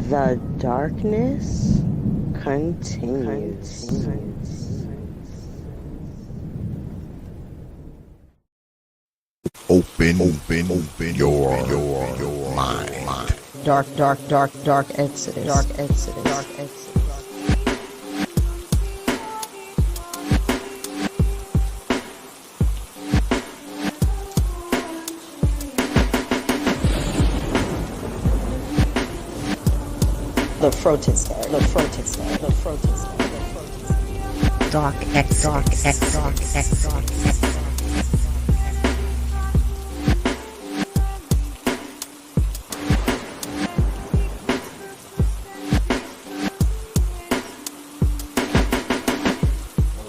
The darkness continues. Open your mind. Dark Exodus. Dark Exodus. The protest. Dark Exodus.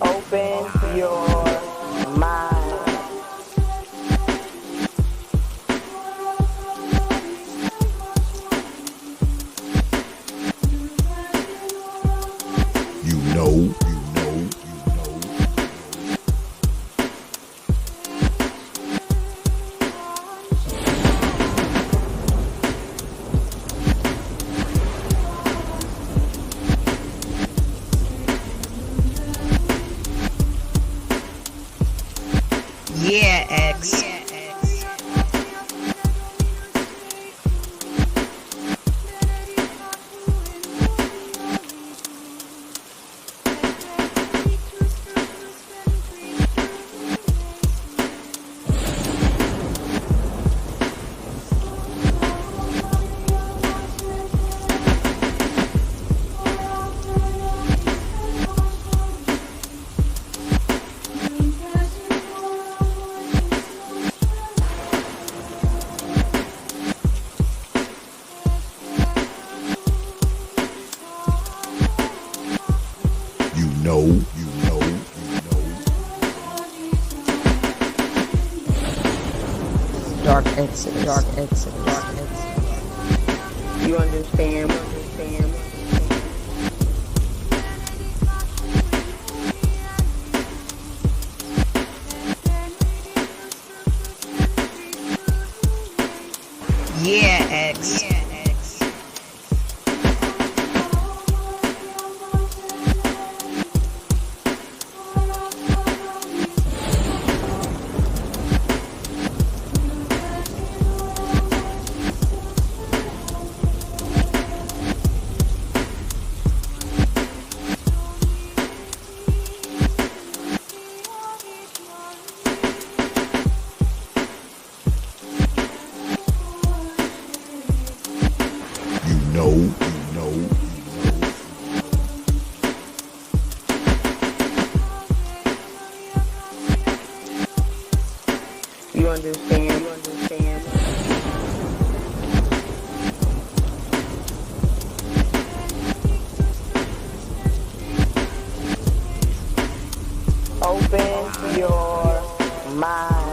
Open your mind. You know. Yeah, X. Dark Exodus. You understand? Yeah, X. You understand? Open your mind.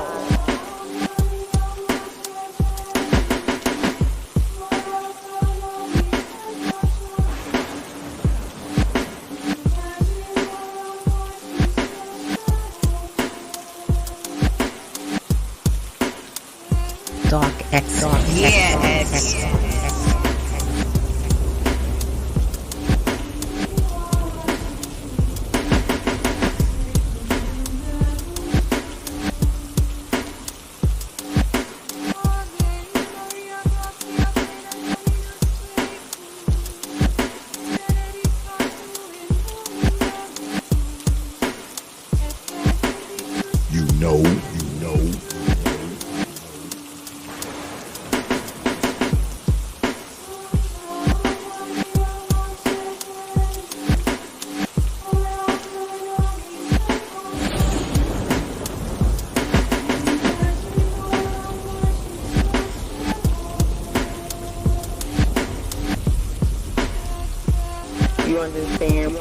Dark Exodus. Yeah, X. You know. You understand?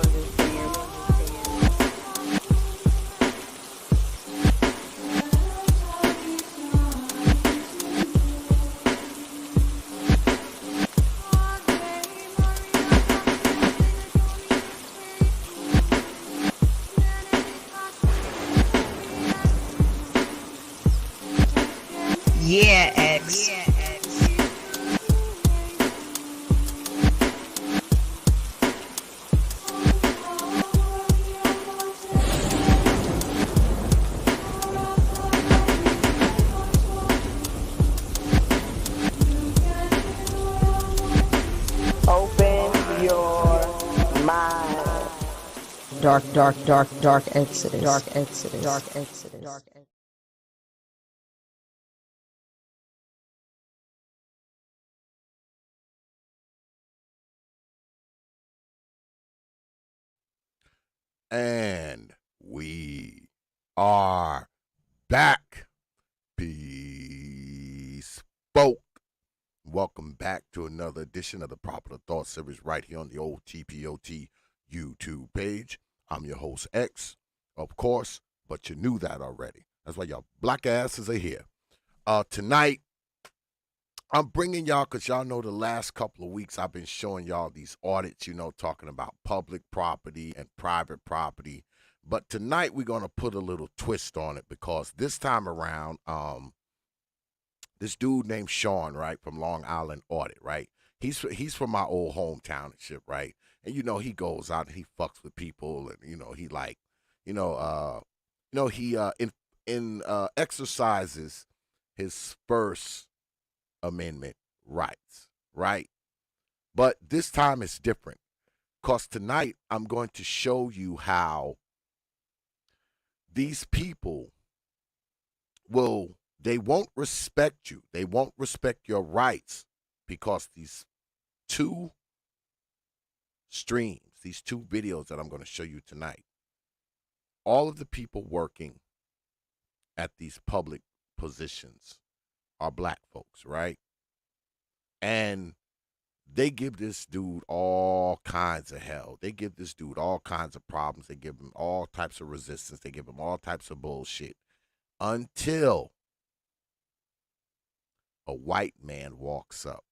Yeah, X. Open your mind. Dark Exodus. Dark Exodus. Dark Exodus. Dark Exodus. And we are back. Bespoke. Welcome back to another edition of the Popular Thought Series right here on the old T.P.O.T YouTube page. I'm your host, X, of course, but you knew that already. That's why y'all black asses are here. Tonight, I'm bringing y'all, because y'all know the last couple of weeks I've been showing y'all these audits, talking about public property and private property. But tonight we're going to put a little twist on it, because this time around, this dude named Sean, right, from Long Island Audit, right? He's from my old hometown and shit, right? And he goes out and he fucks with people, and he like, he exercises his First Amendment rights, right? But this time it's different, because tonight I'm going to show you how these people they won't respect you. They won't respect your rights, because these two streams, these two videos that I'm going to show you tonight, all of the people working at these public positions are black folks, right? And they give this dude all kinds of hell. They give this dude all kinds of problems. They give him all types of resistance. They give him all types of bullshit, until a white man walks up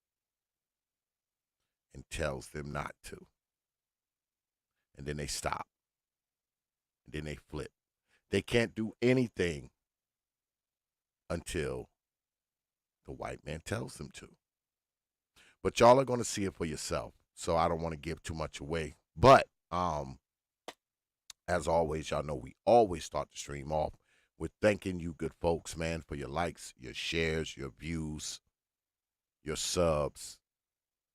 and tells them not to. And then they stop. And then they flip. They can't do anything until the white man tells them to. But y'all are going to see it for yourself, so I don't want to give too much away. But as always, y'all know we always start the stream off with thanking you good folks, man, for your likes, your shares, your views, your subs,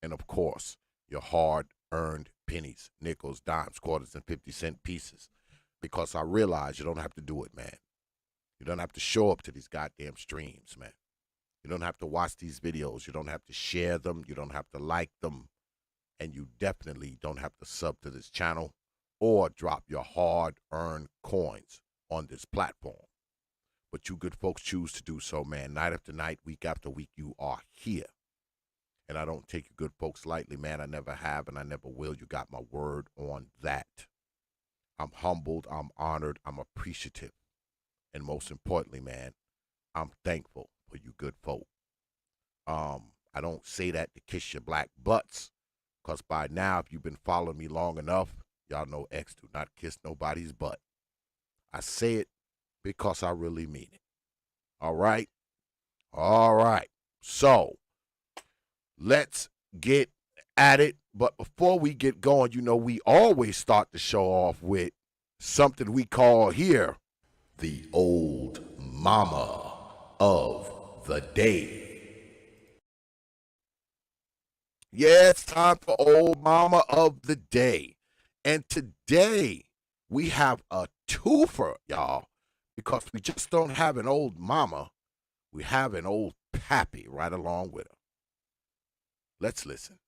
and of course, your hard-earned pennies, nickels, dimes, quarters, and 50-cent pieces. Because I realize you don't have to do it, man. You don't have to show up to these goddamn streams, man. You don't have to watch these videos. You don't have to share them. You don't have to like them. And you definitely don't have to sub to this channel or drop your hard-earned coins on this platform. But you good folks choose to do so, man. Night after night, week after week, you are here. And I don't take you good folks lightly, man. I never have and I never will. You got my word on that. I'm humbled. I'm honored. I'm appreciative. And most importantly, man, I'm thankful for you good folk. I don't say that to kiss your black butts, because by now, if you've been following me long enough, y'all know X do not kiss nobody's butt. I say it because I really mean it. All right? All right. So, let's get at it. But before we get going, we always start the show off with something we call here the old mama of the day. Yeah, it's time for old mama of the day. And today we have a twofer, y'all, because we just don't have an old mama. We have an old pappy right along with her. Let's listen.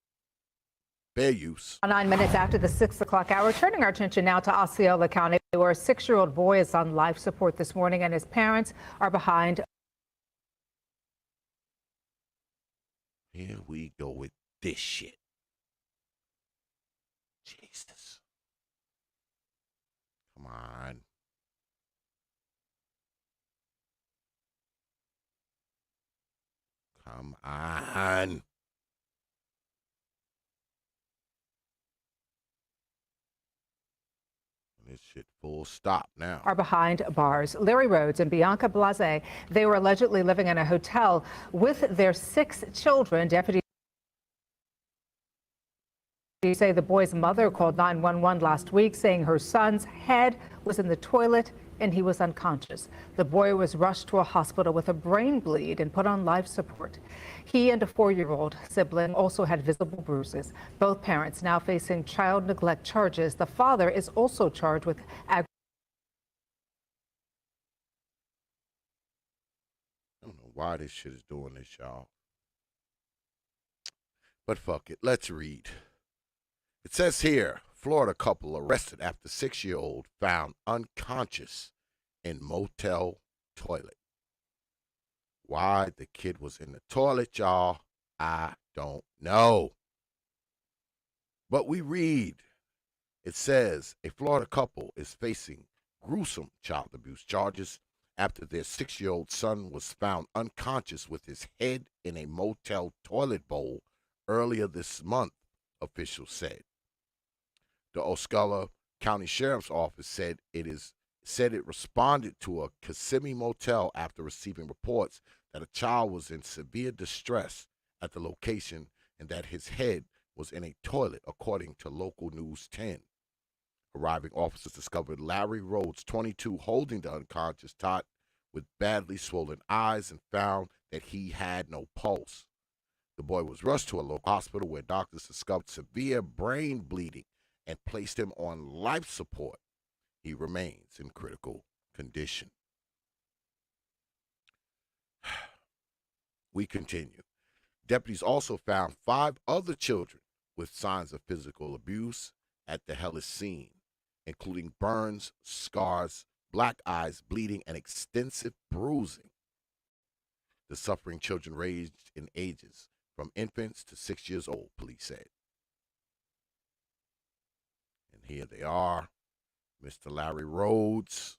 Fair use. 9 minutes after the 6 o'clock hour, turning our attention now to Osceola County, where a 6-year-old boy is on life support this morning and his parents are behind. Here we go with this shit. Jesus. Come on. Come on. This shit full Full stop now. Are behind bars. Larry Rhodes and Bianca Blase, they were allegedly living in a hotel with their 6 children. Deputies say the boy's mother called 911 last week saying her son's head was in the toilet and he was unconscious. The boy was rushed to a hospital with a brain bleed and put on life support. He and a 4-year-old sibling also had visible bruises. Both parents now facing child neglect charges. The father is also charged with I don't know why this shit is doing this, y'all. But fuck it. Let's read. It says here, Florida couple arrested after 6-year-old found unconscious in motel toilet. Why the kid was in the toilet, y'all, I don't know. But we read, it says a Florida couple is facing gruesome child abuse charges after their 6-year-old son was found unconscious with his head in a motel toilet bowl earlier this month, officials said. The Osceola County Sheriff's Office said it responded to a Kissimmee motel after receiving reports that a child was in severe distress at the location and that his head was in a toilet, according to local News 10. Arriving officers discovered Larry Rhodes, 22, holding the unconscious tot with badly swollen eyes and found that he had no pulse. The boy was rushed to a local hospital where doctors discovered severe brain bleeding and placed him on life support. He remains in critical condition. We continue. Deputies also found 5 other children with signs of physical abuse at the hellish scene, including burns, scars, black eyes, bleeding, and extensive bruising. The suffering children ranged in ages from infants to 6 years old, police said. And here they are, Mr. Larry Rhodes.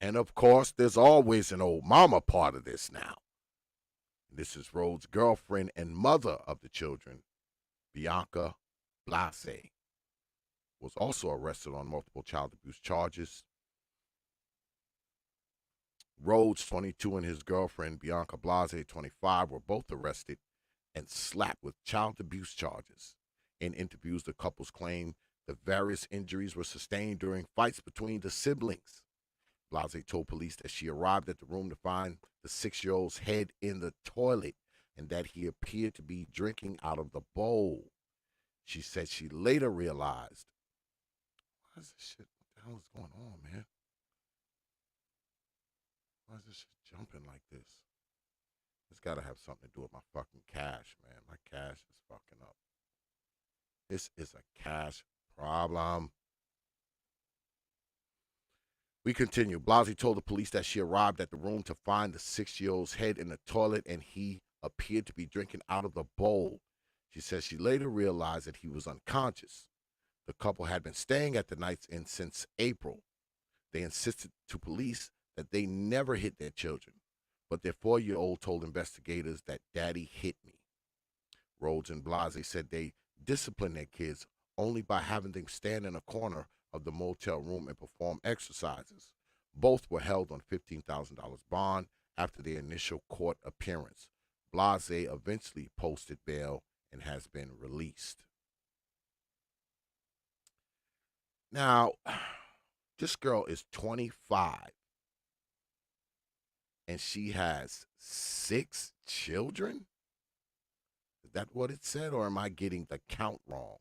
And of course, there's always an old mama part of this now. This is Rhodes' girlfriend and mother of the children, Bianca Blase, was also arrested on multiple child abuse charges. Rhodes, 22, and his girlfriend, Bianca Blase, 25, were both arrested and slapped with child abuse charges. In interviews, the couples claimed the various injuries were sustained during fights between the siblings. Blase told police that she arrived at the room to find the 6-year-old's head in the toilet and that he appeared to be drinking out of the bowl. She said she later realized, what is this shit? What the hell is going on, man? Why is this shit jumping like this? It's got to have something to do with my fucking cash, man. My cash is fucking up. This is a cash problem. We continue. Blase told the police that she arrived at the room to find the 6-year-old's head in the toilet and he appeared to be drinking out of the bowl. She says she later realized that he was unconscious. The couple had been staying at the Knights Inn since April. They insisted to police that they never hit their children, but their 4-year-old told investigators that daddy hit me. Rhodes and Blase said they disciplined their kids only by having them stand in a corner of the motel room and perform exercises. Both were held on $15,000 bond after their initial court appearance. Blase eventually posted bail and has been released. Now, this girl is 25 and she has 6 children? Is that what it said, or am I getting the count wrong?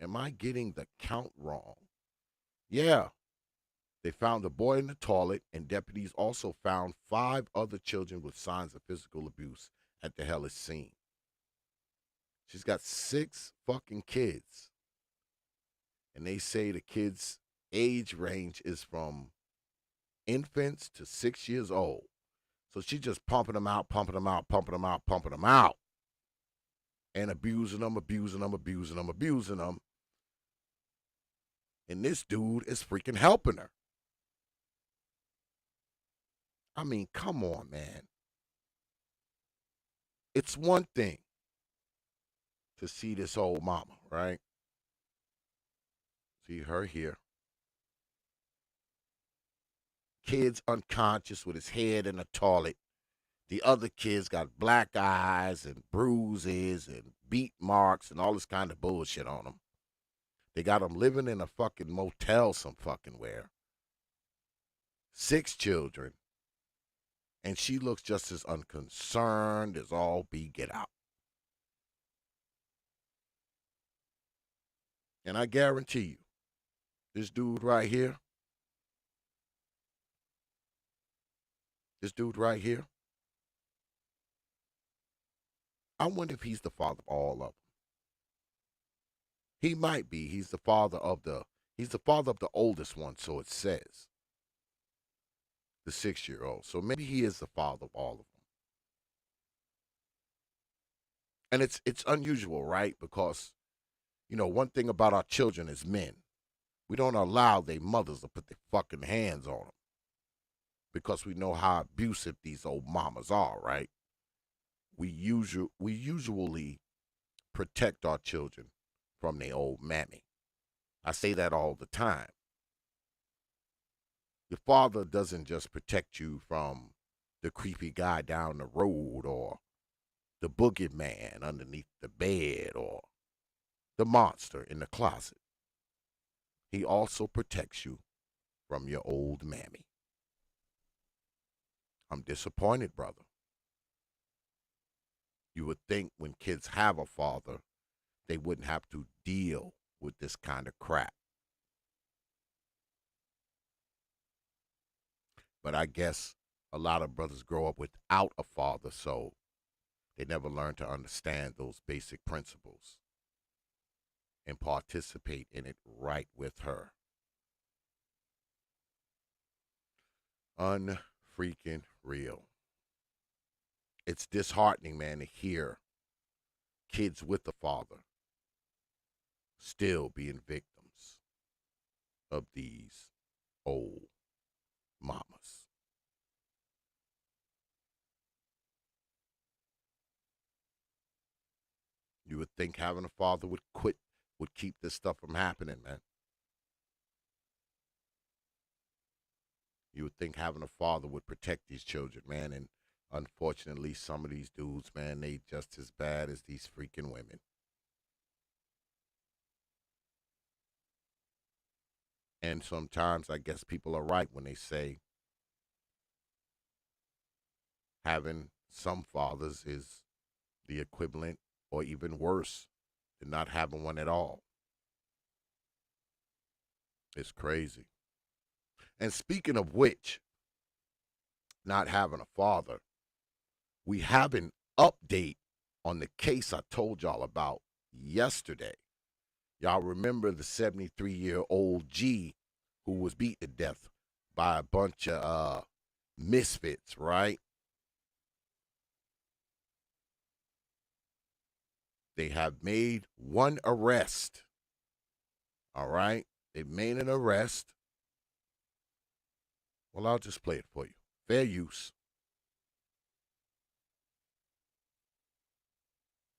Am I getting the count wrong? Yeah. They found the boy in the toilet, and deputies also found 5 other children with signs of physical abuse at the hellish scene. She's got 6 fucking kids. And they say the kids' age range is from infants to 6 years old. So she's just pumping them out, pumping them out, pumping them out, pumping them out. And abusing them, abusing them, abusing them, abusing them. And this dude is freaking helping her. I mean, come on, man. It's one thing to see this old mama, right? See her here. Kid's unconscious with his head in the toilet. The other kids got black eyes and bruises and beat marks and all this kind of bullshit on them. They got them living in a fucking motel some fucking where. 6 children. And she looks just as unconcerned as all be get out. And I guarantee you, this dude right here, I wonder if he's the father of all of them. He might be. He's the father of the oldest one, so it says. The 6-year-old. So maybe he is the father of all of them. And it's unusual, right? Because, you know, one thing about our children as men, we don't allow their mothers to put their fucking hands on them. Because we know how abusive these old mamas are, right? We usually protect our children from their old mammy. I say that all the time. Your father doesn't just protect you from the creepy guy down the road or the boogeyman underneath the bed or the monster in the closet. He also protects you from your old mammy. I'm disappointed, brother. You would think when kids have a father, they wouldn't have to deal with this kind of crap. But I guess a lot of brothers grow up without a father, so they never learn to understand those basic principles and participate in it right with her. Unfreaking real. It's disheartening, man, to hear kids with a father still being victims of these old mamas. You would think having a father would keep this stuff from happening, man. You would think having a father would protect these children, man, and unfortunately, some of these dudes, man, they just as bad as these freaking women. And sometimes I guess people are right when they say having some fathers is the equivalent or even worse than not having one at all. It's crazy. And speaking of which, not having a father, we have an update on the case I told y'all about yesterday. Y'all remember the 73-year-old G who was beat to death by a bunch of misfits, right? They have made one arrest. All right? They've made an arrest. Well, I'll just play it for you. Fair use.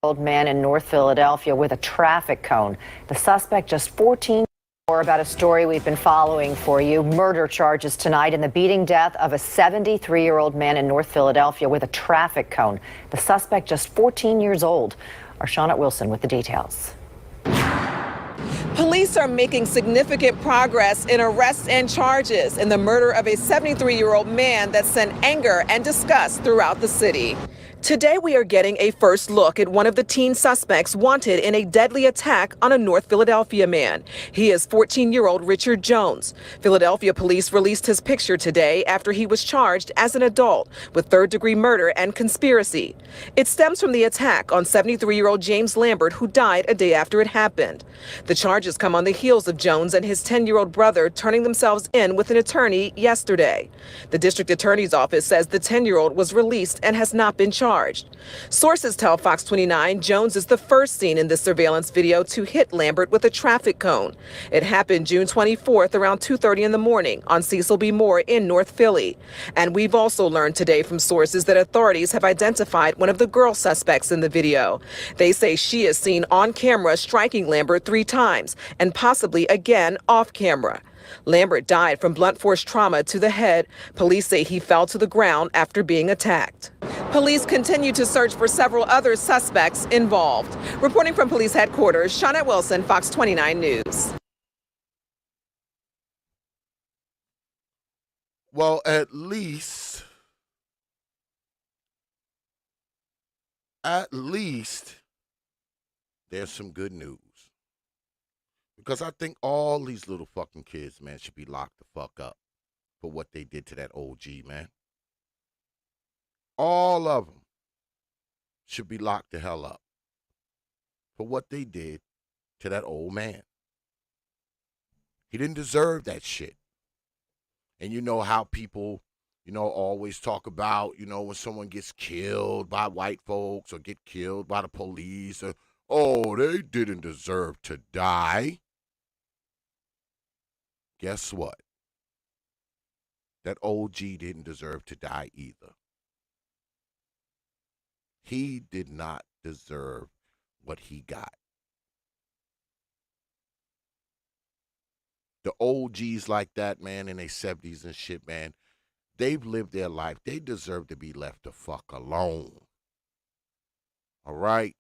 Old man in North Philadelphia with a traffic cone. The suspect just 14. More about a story we've been following for you. Murder charges tonight in the beating death of a 73-year-old man in North Philadelphia with a traffic cone. The suspect just 14 years old. Our Shawnette Wilson with the details. Police are making significant progress in arrests and charges in the murder of a 73-year-old man that sent anger and disgust throughout the city. Today, we are getting a first look at one of the teen suspects wanted in a deadly attack on a North Philadelphia man. He is 14-year-old Richard Jones. Philadelphia police released his picture today after he was charged as an adult with third-degree murder and conspiracy. It stems from the attack on 73-year-old James Lambert, who died a day after it happened. The charges come on the heels of Jones and his 10-year-old brother turning themselves in with an attorney yesterday. The district attorney's office says the 10-year-old was released and has not been charged. charged. Sources tell Fox 29 Jones is the first seen in this surveillance video to hit Lambert with a traffic cone. It happened June 24th around 2:30 in the morning on Cecil B. Moore in North Philly. And we've also learned today from sources that authorities have identified one of the girl suspects in the video. They say she is seen on camera striking Lambert 3 times and possibly again off camera. Lambert died from blunt force trauma to the head. Police say he fell to the ground after being attacked. Police continue to search for several other suspects involved. Reporting from police headquarters, Shawnette Wilson, Fox 29 News. Well, at least there's some good news. Because I think all these little fucking kids, man, should be locked the fuck up for what they did to that OG, man. All of them should be locked the hell up for what they did to that old man. He didn't deserve that shit. And you know how people, always talk about, when someone gets killed by white folks or get killed by the police, or, oh, they didn't deserve to die. Guess what? That OG didn't deserve to die either. He did not deserve what he got. The OGs like that, man, in their 70s and shit, man, they've lived their life. They deserve to be left the fuck alone. All right?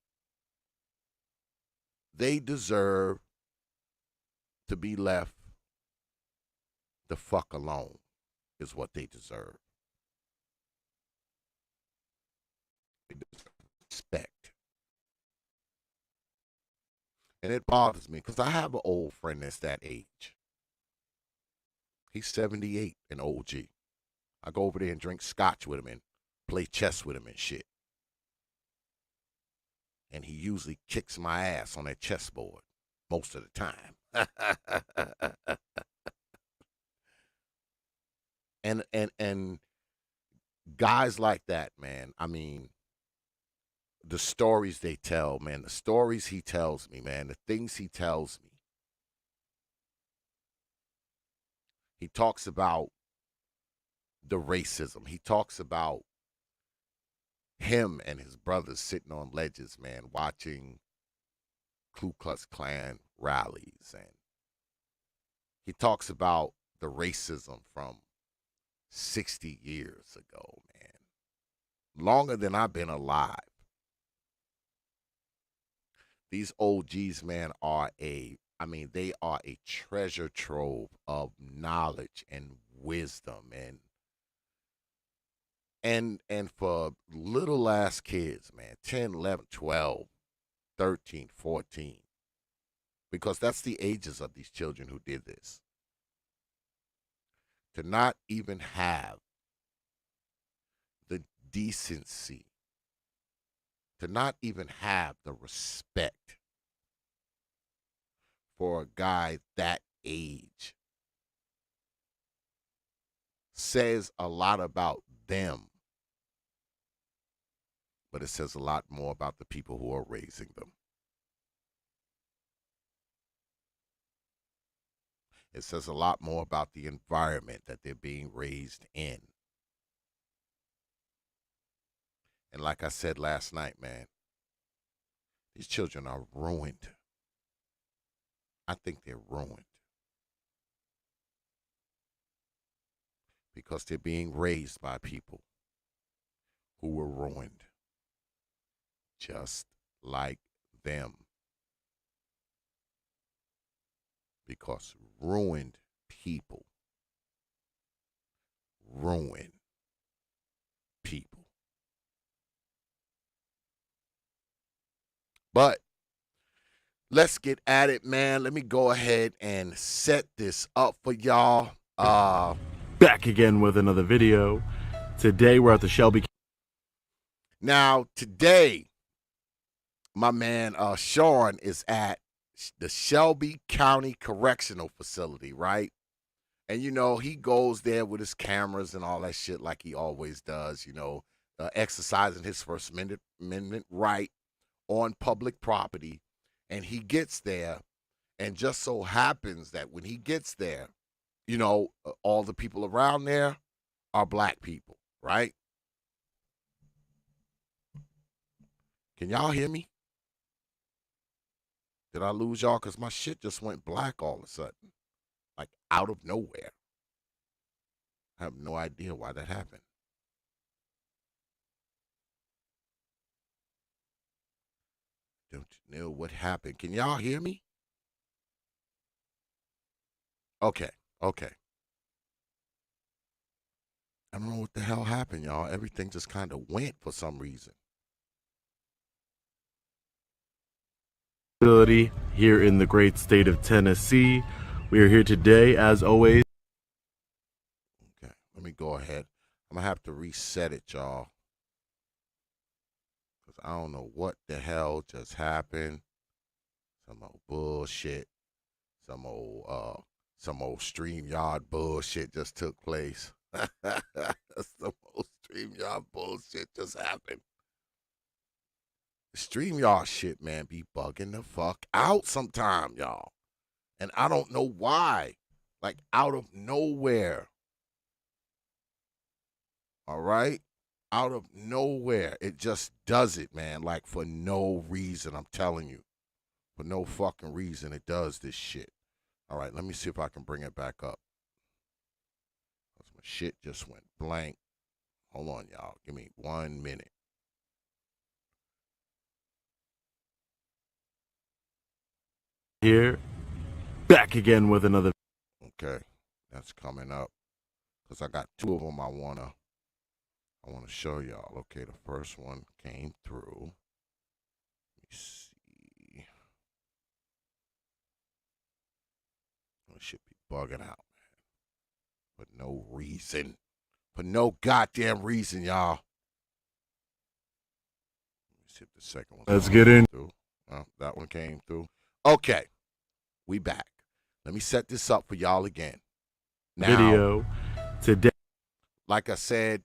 They deserve to be left the fuck alone is what they deserve. They deserve respect. And it bothers me because I have an old friend that's that age. He's 78 and OG. I go over there and drink scotch with him and play chess with him and shit. And he usually kicks my ass on that chessboard most of the time. And guys like that, man, I mean, the stories they tell, man, the stories he tells me, man, the things he tells me. He talks about the racism. He talks about him and his brothers sitting on ledges, man, watching Ku Klux Klan rallies. And he talks about the racism from 60 years ago, man. Longer than I've been alive. These OGs, man, they are a treasure trove of knowledge and wisdom and for little ass kids, man, 10, 11, 12, 13, 14, because that's the ages of these children who did this. To not even have the decency, to not even have the respect for a guy that age says a lot about them, but it says a lot more about the people who are raising them. It says a lot more about the environment that they're being raised in. And like I said last night, man, these children are ruined. I think they're ruined. Because they're being raised by people who were ruined just like them. Because ruined people ruin people. But let's get at it, man. Let me go ahead and set this up for y'all. Back again with another video. Today we're at the Shelby. Now, today, my man Sean is at the Shelby County Correctional Facility, right? And, he goes there with his cameras and all that shit like he always does, exercising his First Amendment right on public property, and he gets there, and just so happens that when he gets there, all the people around there are black people, right? Can y'all hear me? Did I lose y'all? Because my shit just went black all of a sudden, like out of nowhere. I have no idea why that happened. Don't you know what happened? Can y'all hear me? Okay. I don't know what the hell happened, y'all. Everything just kind of went for some reason. Here in the great state of Tennessee. We are here today, as always. Okay, let me go ahead. I'm going to have to reset it, y'all. Because I don't know what the hell just happened. Some old bullshit. Some old StreamYard bullshit just took place. Some old StreamYard bullshit just happened. StreamYard shit, man, be bugging the fuck out sometime, y'all. And I don't know why. Like, out of nowhere. All right? Out of nowhere. It just does it, man. Like, for no reason, I'm telling you. For no fucking reason, it does this shit. All right, let me see if I can bring it back up. Because my shit just went blank. Hold on, y'all. Give me 1 minute. Here, back again with another. Okay, that's coming up. Because I got two of them I want to show y'all. Okay, the first one came through. Let me see. It should be bugging out, man. For no reason. For no goddamn reason, y'all. Let me see if the second one. Let's get in. Through. That one came through. Okay, we back. Let me set this up for y'all again. Now, Video today. like I said,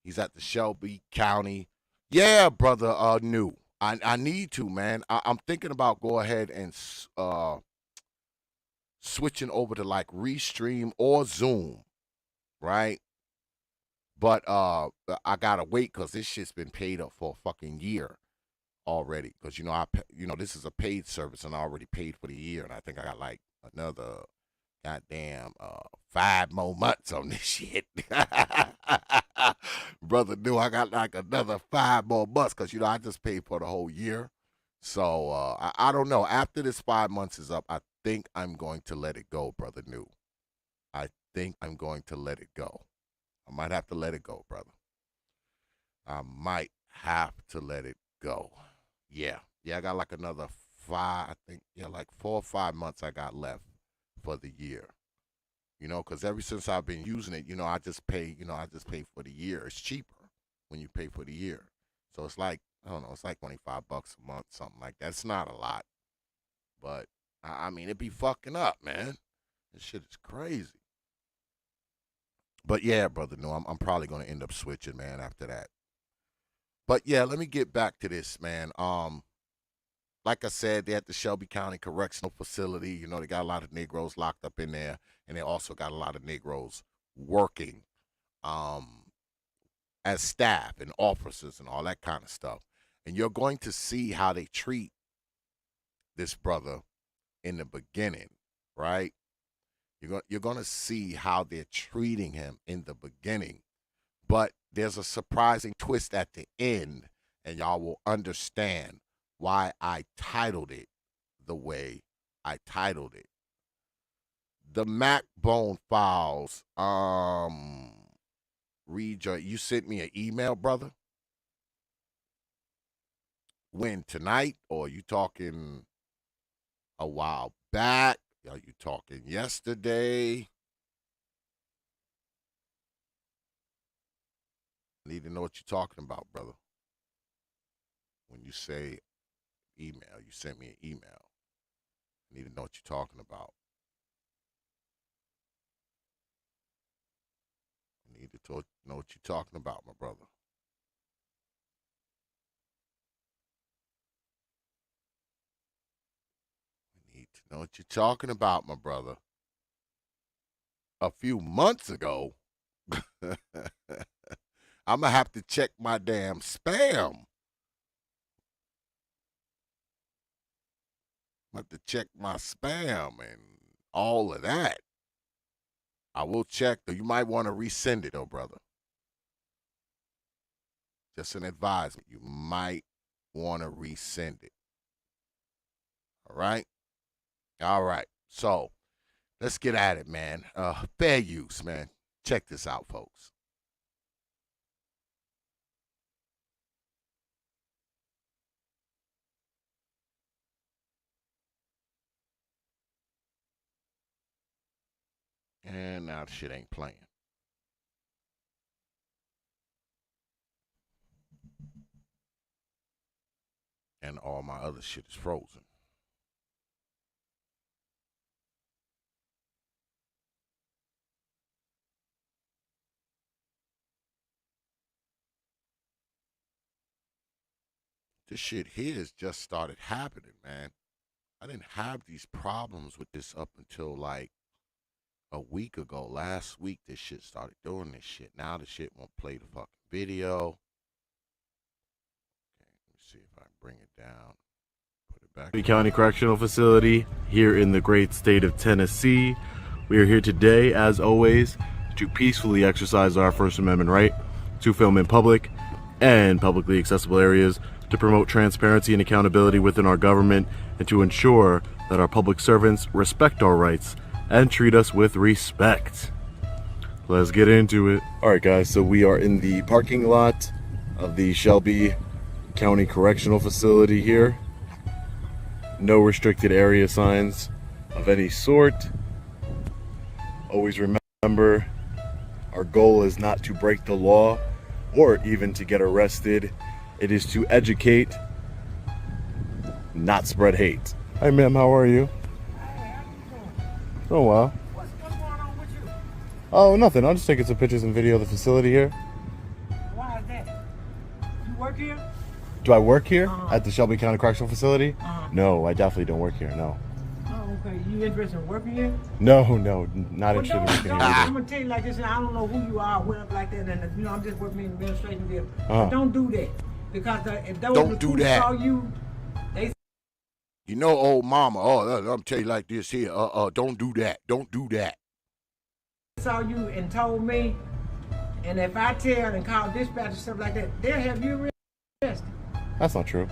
he's at the Shelby County. Yeah, brother, new. I need to, man. I'm thinking about go ahead and switching over to like Restream or Zoom, right? But I gotta wait because this shit's been paid up for a fucking year already. Because this is a paid service and I already paid for the year, and I think I got like another goddamn 5 more months on this shit. Brother new, I got like another 5 more months because I just paid for the whole year. So I don't know. After this 5 months is up, I think I'm going to let it go, brother new. I think I'm going to let it go. I might have to let it go, brother. I might have to let it go. Yeah, I got like another 5, I think, like 4 or 5 months I got left for the year. Because ever since I've been using it, I just pay for the year. It's cheaper when you pay for the year. So it's like, I don't know, it's like $25 a month, something like that. It's not a lot. But, I mean, it be fucking up, man. This shit is crazy. But yeah, brother, no, I'm probably going to end up switching, man, after that. But yeah, let me get back to this, man. Like I said, they're at the Shelby County Correctional Facility. They got a lot of Negroes locked up in there, and they also got a lot of Negroes working as staff and officers and all that kind of stuff. And you're going to see how they treat this brother in the beginning, right? You're going to see how they're treating him in the beginning. But there's a surprising twist at the end, and y'all will understand why I titled it the way I titled it. The MacBone Files. You sent me an email, brother? When, tonight? Or are you talking a while back? Are you talking yesterday? I need to know what you're talking about, brother. When you say email, you sent me an email. I need to know what you're talking about. I need to know what you're talking about, my brother. know what you're talking about, my brother. A few months ago, I'm going to have to check my damn spam. I have to check my spam and all of that. I will check, though. You might want to resend it, though, brother. Just an advisement. You might want to resend it. All right? All right. So, let's get at it, man. Fair use, man. Check this out, folks. And now the shit ain't playing. And all my other shit is frozen. This shit here has just started happening, man. I didn't have these problems with this up until like a week ago. Last week, this shit started doing this shit. Now the shit won't play the fucking video. Okay, let me see if I can bring it down. Put it back. County Correctional Facility here in the great state of Tennessee. We are here today, as always, to peacefully exercise our First Amendment right to film in public and publicly accessible areas, to promote transparency and accountability within our government, and to ensure that our public servants respect our rights and treat us with respect. Let's get into it. All right, guys, so we are in the parking lot of the Shelby County Correctional Facility here. No restricted area signs of any sort. Always remember, our goal is not to break the law or even to get arrested. It is to educate, not spread hate. Hi, ma'am, how are you? Oh, wow. What's going on with you? Oh, nothing. I'm just taking some pictures and video of the facility here. Why is that? You work here? Do I work here at the Shelby County Correctional Facility? Uh-huh. No, I definitely don't work here, no. Oh, okay. You interested in working here? No, not interested in working here I'm either. gonna tell you like this, and I don't know who you are, whatever like that, and you know I'm just working in the administration here. Uh-huh. Don't do that because if those Don't do recruits that. saw you, they You know, old mama. Oh, I'm tell you like this here. Don't do that. Don't do that. saw you and told me, and if I tell and call dispatch and stuff like that, they'll have you arrested. That's not true.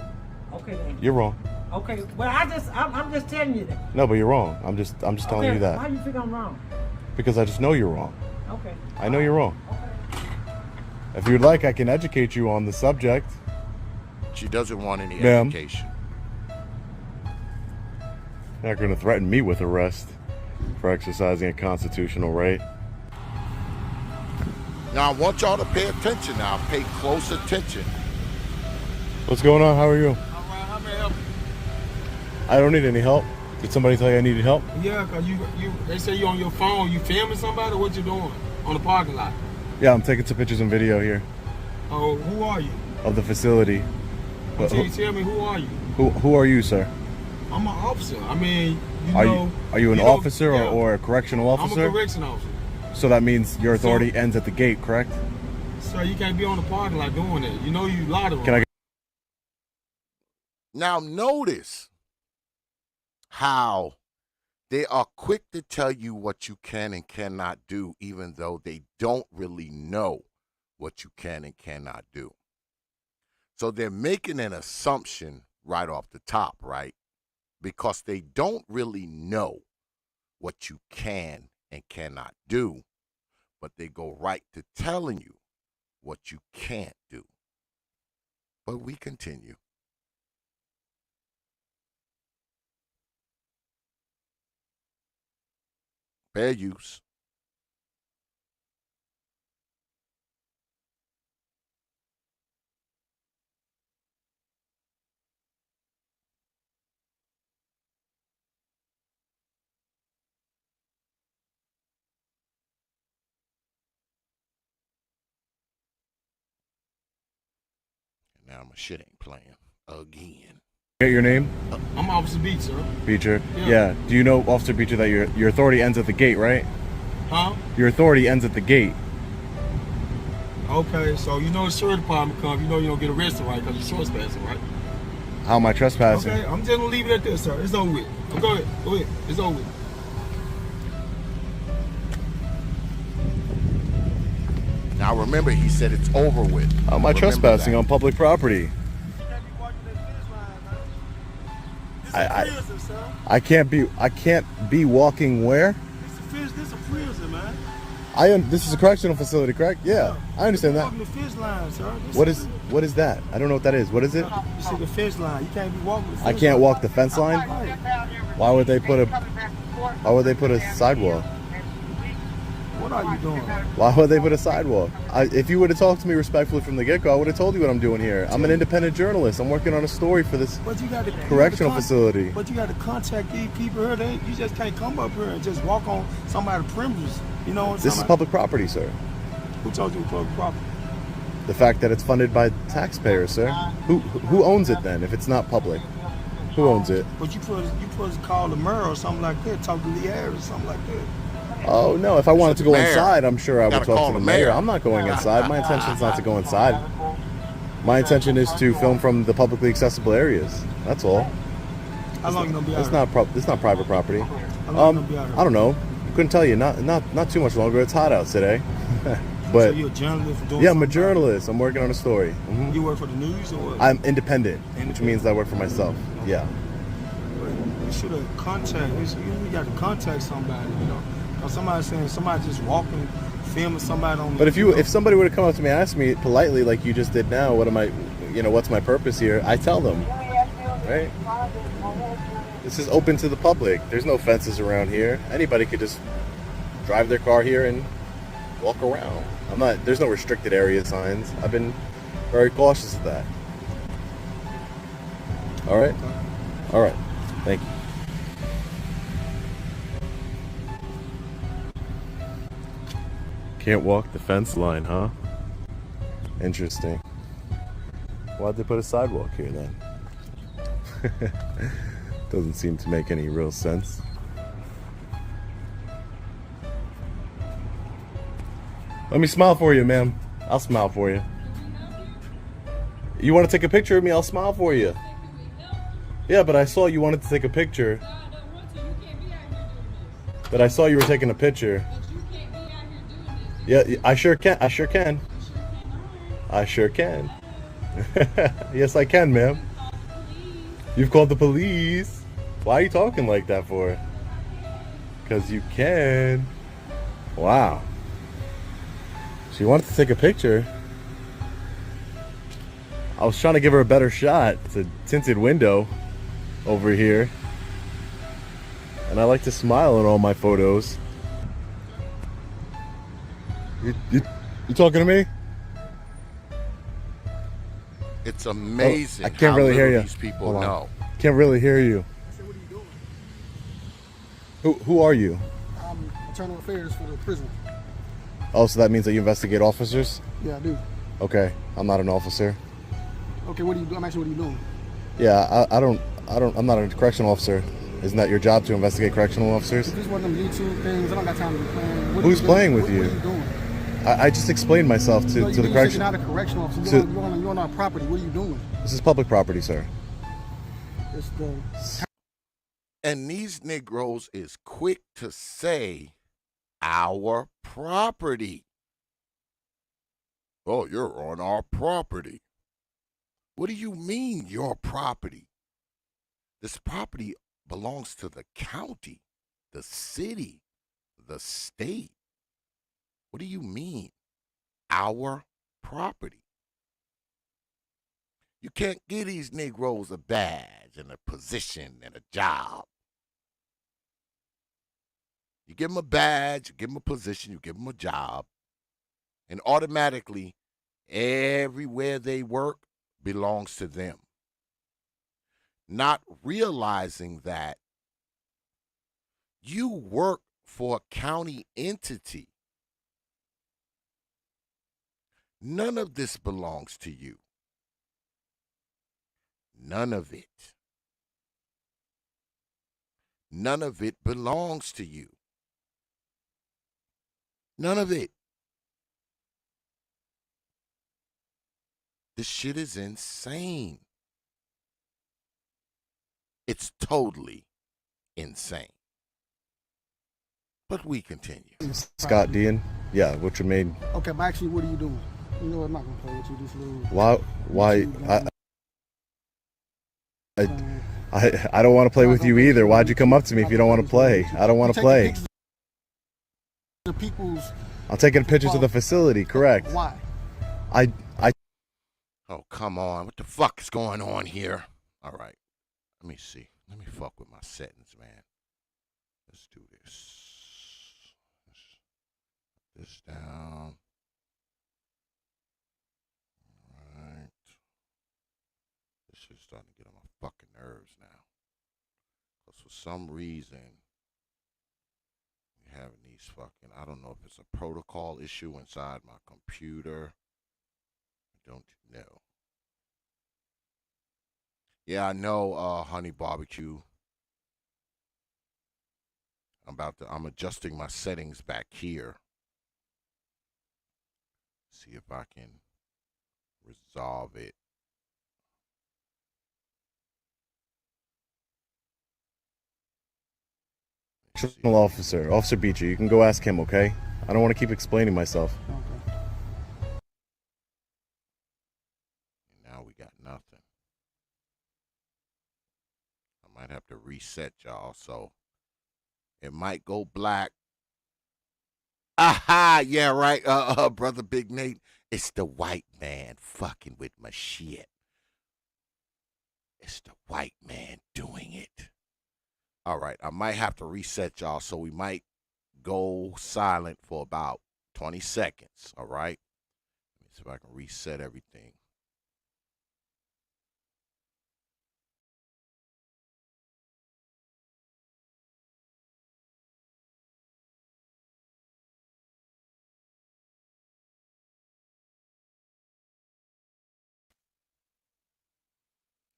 Okay then. You're wrong. Okay, well I'm just telling you that. No, but you're wrong. I'm just telling Okay, you that. why you think I'm wrong? Because I just know you're wrong. Okay. I know you're wrong. Okay. If you'd like, I can educate you on the subject. She doesn't want any Ma'am. education. You're not going to threaten me with arrest for exercising a constitutional right. Now, I want y'all to pay attention now. Pay close attention. What's going on? How are you? All right, how may I help I don't need any help. Did somebody tell you I needed help? you? Yeah, cause they say you on your phone, you filming somebody, what you doing on the parking lot? Yeah, I'm taking some pictures and video here Oh, who are you? of the facility. But Until you tell me who are you? who are you, sir? I'm an officer. I mean, you Are know. you an know, officer yeah. or a correctional officer? I'm a correction officer. So that means your authority So- ends at the gate, correct? So you can't be on the parking lot doing that. You know you lied to them. Can I Now, notice how they are quick to tell you what you can and cannot do, even though they don't really know what you can and cannot do. So they're making an assumption right off the top, right? Because they don't really know what you can and cannot do, but they go right to telling you what you can't do. But we continue. Fair use. And now my shit ain't playing again. Get your name? I'm Officer Beach, sir. Beecher? Yeah. Yeah. Do you know, Officer Beecher, that your authority ends at the gate, right? Huh? Your authority ends at the gate. Okay, so you know the sheriff department come, you know you don't get arrested, right? Because you're trespassing, right? How am I trespassing? Okay, I'm just gonna leave it at this, sir. It's over with. Go ahead. Go ahead. It's over with. Now remember, he said it's over with. How am I Remember trespassing that. on public property? I can't be walking where? This a prison, man. This is a correctional facility, correct? Yeah, I understand that. Walking the fence line, sir. What is that? I don't know what that is. What is it? You see the fence line. You can't be walking the fence I can't line. walk the fence line? Why would they put a sidewalk? What are you doing? Why would they put a sidewalk? If you would have talked to me respectfully from the get-go, I would have told you what I'm doing here. I'm an independent journalist. I'm working on a story for this correctional facility. But you got to contact these people here. You just can't come up here and just walk on somebody's premises. You know what I'm This is public property, sir. Who told you public property? The fact that it's funded by taxpayers, sir. Who owns it then if it's not public? Who owns it? But you supposed to call the mayor or something like that, talk to Lee Harris or something like that. Oh, no. If I wanted to go mayor. inside, I'm sure I would Gotta talk call to the the mayor. mayor. I'm not going inside. My intention is not to go inside. My intention is to film from the publicly accessible areas. That's all. How long you gonna be out It's here? it's not private property. How long you gonna be out here? I don't know. Couldn't tell you. Not too much longer. It's hot out today. So But you're a journalist doing yeah, I'm a something? journalist. I'm working on a story. Mhm. You work for the news or what? I'm independent, which means I work for myself. Yeah. You should have contacted. You got to contact somebody, you know. Or somebody saying somebody just walking, filming somebody on. But if somebody were to come up to me and ask me politely, like you just did now, what's my purpose here? I tell them, right? This is open to the public. There's no fences around here. Anybody could just drive their car here and walk around. There's no restricted area signs. I've been very cautious of that. All right? All right. Thank you. Can't walk the fence line, huh? Interesting. Why'd they put a sidewalk here then? Doesn't seem to make any real sense. Let me smile for you, ma'am. I'll smile for you. You want to take a picture of me? I'll smile for you. Yeah, but I saw you wanted to take a picture. But I saw you were taking a picture. Yeah, I sure can. I sure can. I sure can. Yes, I can, ma'am. You've called the police. Why are you talking like that for? Because you can. Wow. She wanted to take a picture. I was trying to give her a better shot. It's a tinted window over here. And I like to smile in all my photos. You talking to me? It's amazing I can't how really hear little you. these people Hold on. know. Can't really hear you. Who are you? I'm internal affairs for the prison. Oh, so that means that you investigate officers? Yeah, I do. Okay, I'm not an officer. Okay, what do you do? I'm actually, what are you doing? Yeah, I'm not a correctional officer. Isn't that your job to investigate correctional officers? If it's one of them YouTube things, I don't got time to be playing. Who's playing with you? What are you doing? I just explained myself to the correction. You're not a correctional officer. You're on our property. What are you doing? This is public property, sir. It's the... And these Negroes is quick to say, our property. Oh, you're on our property. What do you mean, your property? This property belongs to the county, the city, the state. What do you mean, our property? You can't give these Negroes a badge and a position and a job. You give them a badge, you give them a position, you give them a job, and automatically everywhere they work belongs to them. Not realizing that you work for a county entity. None of this belongs to you. None of it. None of it belongs to you. None of it. This shit is insane. It's totally insane. But we continue. Scott Dean. Yeah, which you made. Okay, but actually, what are you doing? You know, I'm not gonna play with you. This little. Why? I don't want to play with you either. Why'd you come up to me if you don't want to play? I don't want to play. The people's. I'm taking pictures of the facility. Correct. Why? Oh, come on. What the fuck is going on here? All right. Let me see. Let me fuck with my settings, man. Let's do this. This down. All right. This shit's starting to get on my fucking nerves now. Because for some reason, we're having these fucking, I don't know if it's a protocol issue inside my computer. I don't know. Yeah, I know, Honey Barbecue. I'm adjusting my settings back here. See if I can resolve it. Correctional officer, Officer Beecher. You can go ask him, okay? I don't want to keep explaining myself. Okay. And now we got nothing. I might have to reset y'all, so it might go black. Aha, yeah, right, brother Big Nate. It's the white man fucking with my shit. It's the white man doing it. All right, I might have to reset y'all, so we might go silent for about 20 seconds, all right? Let me see if I can reset everything.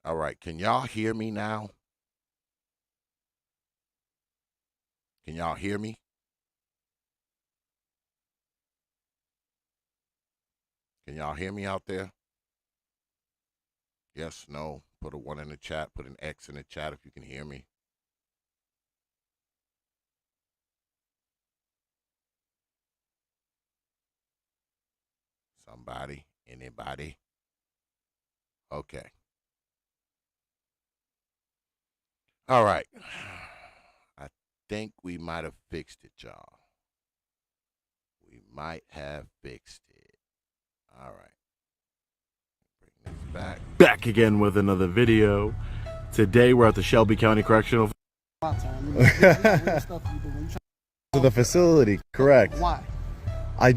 All right, can y'all hear me now? Can y'all hear me? Can y'all hear me out there? Yes, no, put a 1 in the chat, put an X in the chat if you can hear me. Somebody, anybody? Okay. All right. I think we might have fixed it, y'all. We might have fixed it. All right. Bring this back. Back again with another video. Today we're at the Shelby County Correctional. To the facility, correct. Why? I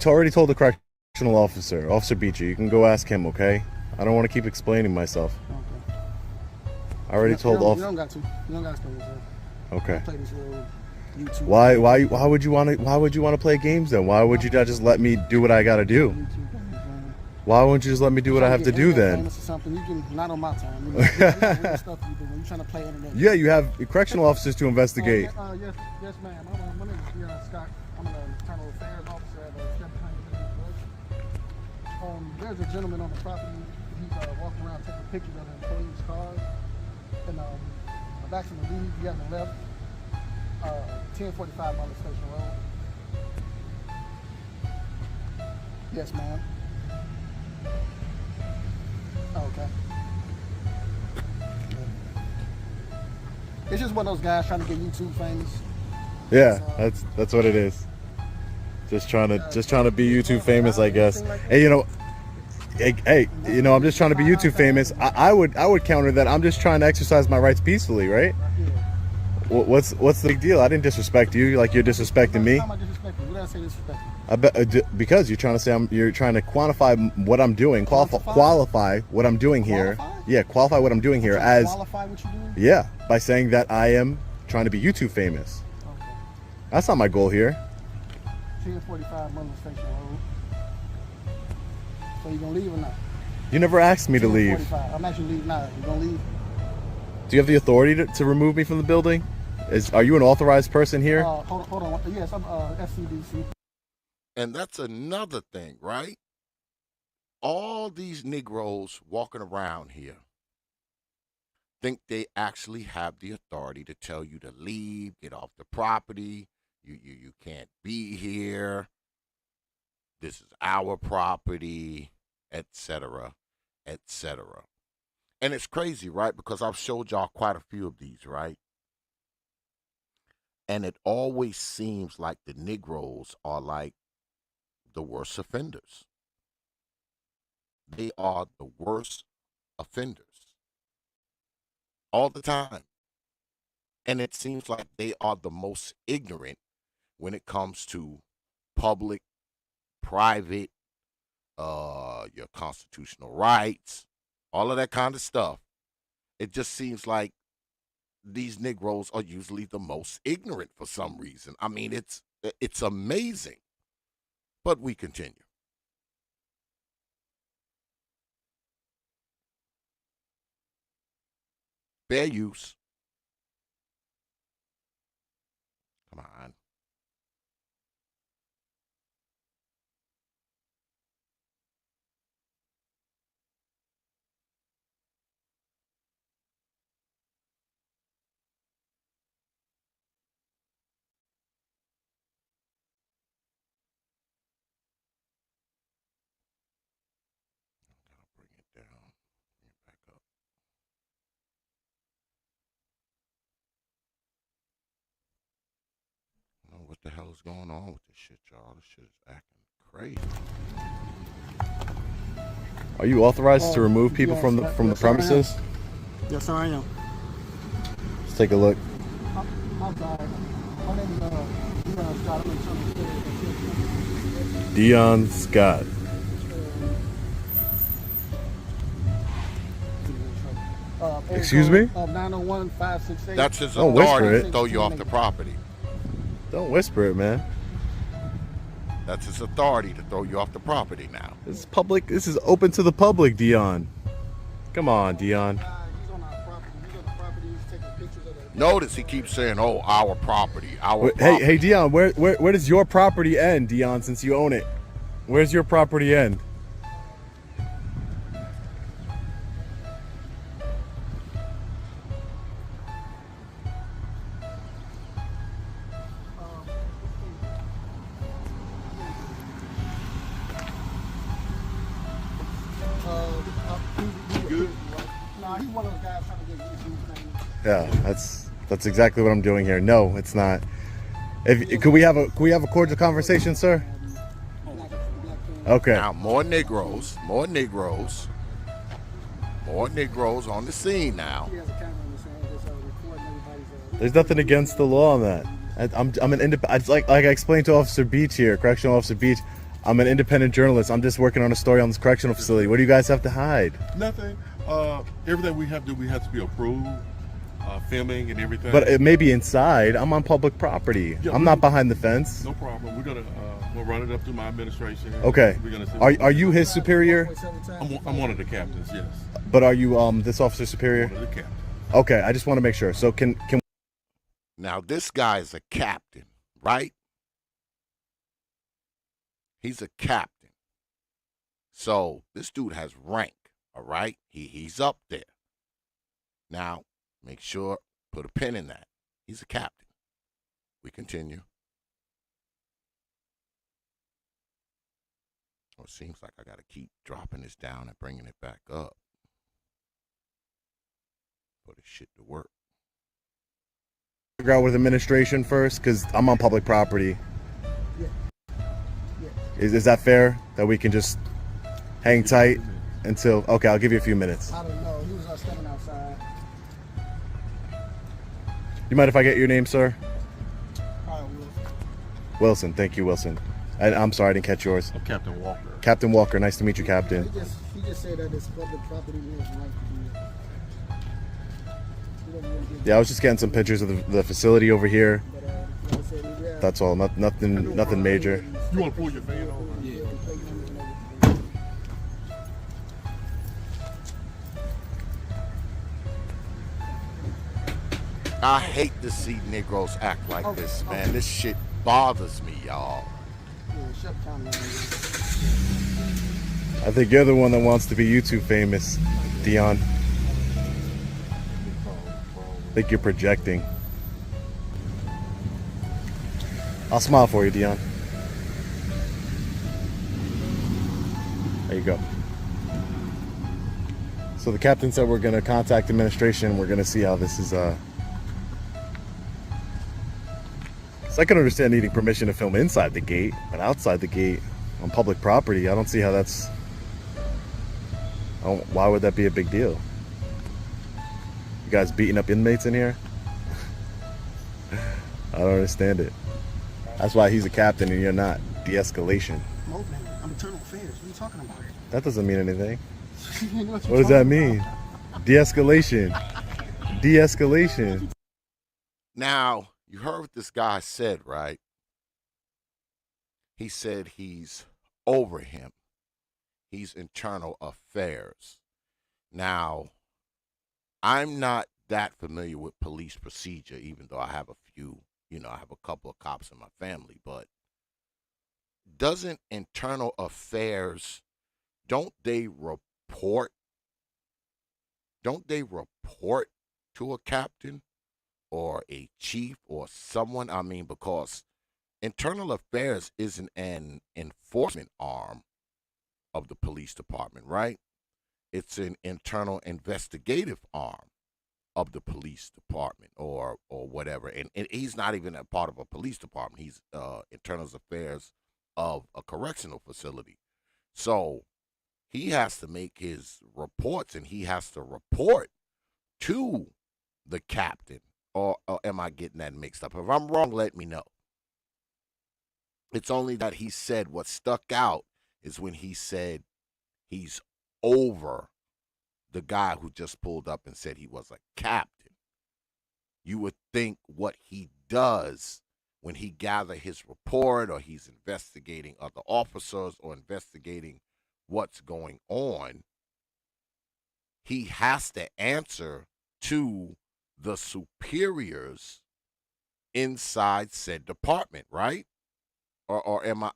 already told the correctional officer, Officer Beecher. You can go ask him, okay? I don't want to keep explaining myself. Okay. I already told You don't got to. You don't got to explain yourself. Okay. Play this little YouTube. Why would you want to play games then? Why would you not just let me do what I got to do? YouTube games, man. Why wouldn't you just let me do what I have to do then? Something you can, not on my time. You know, stuff you do when you're trying to play internet. Yeah, you have correctional officers to investigate. Yes, ma'am. My name is Scott. I'm an internal affairs officer at Shelby County. There's a gentleman on the property. He's walking around taking pictures of employees' cars. And I've actually leave. He hasn't left. 1045 Mullet Station Road. Yes, ma'am. Okay. It's just one of those guys trying to get YouTube famous. Yeah, that's what it is. Just trying to be YouTube famous, I guess. Hey, I'm just trying to be YouTube famous. I would counter that. I'm just trying to exercise my rights peacefully, right? What's the big deal? I didn't disrespect you like you're disrespecting me. How am I disrespecting? What did I say disrespecting? I bet because you're trying to say you're trying to quantify what I'm doing, qualify what I'm doing here. Yeah, qualify what I'm doing here as qualify what you're doing? Yeah, by saying that I am trying to be YouTube famous. Okay. That's not my goal here. 1045 Mullet Station Road. So you gonna leave or not? You never asked me to leave. I'm actually leaving now. You gonna leave? Do you have the authority to remove me from the building? Are you an authorized person here? Hold on. Yes, I'm SCDC. And that's another thing, right? All these Negroes walking around here think they actually have the authority to tell you to leave, get off the property. You can't be here. This is our property, etc., etc. And it's crazy, right? Because I've showed y'all quite a few of these, right? And it always seems like the Negroes are like the worst offenders. They are the worst offenders all the time. And it seems like they are the most ignorant when it comes to public, private, your constitutional rights, all of that kind of stuff. It just seems like these Negroes are usually the most ignorant for some reason. I mean, it's amazing. But we continue. Fair use. Come on. Bring it down. Bring it back up. I don't know what the hell is going on with this shit, y'all. This shit is acting crazy. Are you authorized to remove people from the premises? Yes, sir, I am. Let's take a look. I'm sorry. My name is Dion Scott. Excuse me? 901-568. That's his Don't whisper authority it. to throw you off the property. Don't whisper it, man. That's his authority to throw you off the property now. This is public. This is open to the public, Dion. Come on, Dion. He's on our property. He's on the property. He's taking pictures of the... Notice he keeps saying, "Oh, our property, our property." Hey, Dion, where does your property end, Dion, since you own it? Where's your property end? He's one of those guys trying to get YouTube. Yeah, that's exactly what I'm doing here. No, it's not. Could we have a cordial conversation, sir? Okay. Now more Negroes on the scene now. He has a camera in his hand just recording everybody's... There's nothing against the law on that. I'm an independent. Like I explained to Officer Beach here, Correctional Officer Beach. I'm an independent journalist. I'm just working on a story on this correctional facility. What do you guys have to hide? Nothing. Everything we have to do, we have to be approved. Filming and everything. But it may be inside. I'm on public property. Yeah, I'm not behind the fence. No problem. We'll run it up through my administration. Okay. We're gonna see Are you his superior? I'm one of the captains. Yes. But are you this officer superior? One of the captains. Okay. I just want to make sure. So can Now this guy is a captain, right? He's a captain. So this dude has rank, all right? He's up there. Now, make sure, put a pin in that. He's a captain. We continue. Oh, it seems like I got to keep dropping this down and bringing it back up. Put this shit to work. figure out with administration first? Because I'm on public property. Yeah. Is that fair? That we can just hang tight until... Okay, I'll give you a few minutes. I don't know. He was standing outside. You mind if I get your name, sir? All right, Wilson. Wilson. Thank you, Wilson. I'm sorry, I didn't catch yours. I'm Captain Walker. Captain Walker. Nice to meet you, Captain. He just said that it's public property. He has right to do it. Yeah, I was just getting some pictures of the facility over here. But, like I said, yeah. That's all. Nothing major. You want to pull your fan on? Yeah. I hate to see Negroes act like this, man. This shit bothers me, y'all. I think you're the one that wants to be YouTube famous, Dion. I think you're projecting. I'll smile for you, Dion. There you go. So the captain said we're gonna contact administration. We're gonna see how this is. So I can understand needing permission to film inside the gate, but outside the gate on public property, I don't see how that's. Why would that be a big deal? You guys beating up inmates in here? I don't understand it. That's why he's a captain and you're not. De-escalation. I'm internal affairs. What are you talking about? That doesn't mean anything. What does that mean? De-escalation. De-escalation. Now, you heard what this guy said, right? He said he's over him. He's internal affairs. Now, I'm not that familiar with police procedure, even though I have a few, I have a couple of cops in my family, but doesn't internal affairs, don't they report to a captain or a chief or someone? I mean, because internal affairs isn't an enforcement arm of the police department, right? It's an internal investigative arm of the police department or whatever. And he's not even a part of a police department. He's internal affairs of a correctional facility. So he has to make his reports and he has to report to the captain. Or am I getting that mixed up? If I'm wrong, let me know. It's only that he said what stuck out is when he said he's over the guy who just pulled up and said he was a captain. You would think what he does when he gathers his report or he's investigating other officers or investigating what's going on, he has to answer to the superiors inside said department, right? Or am I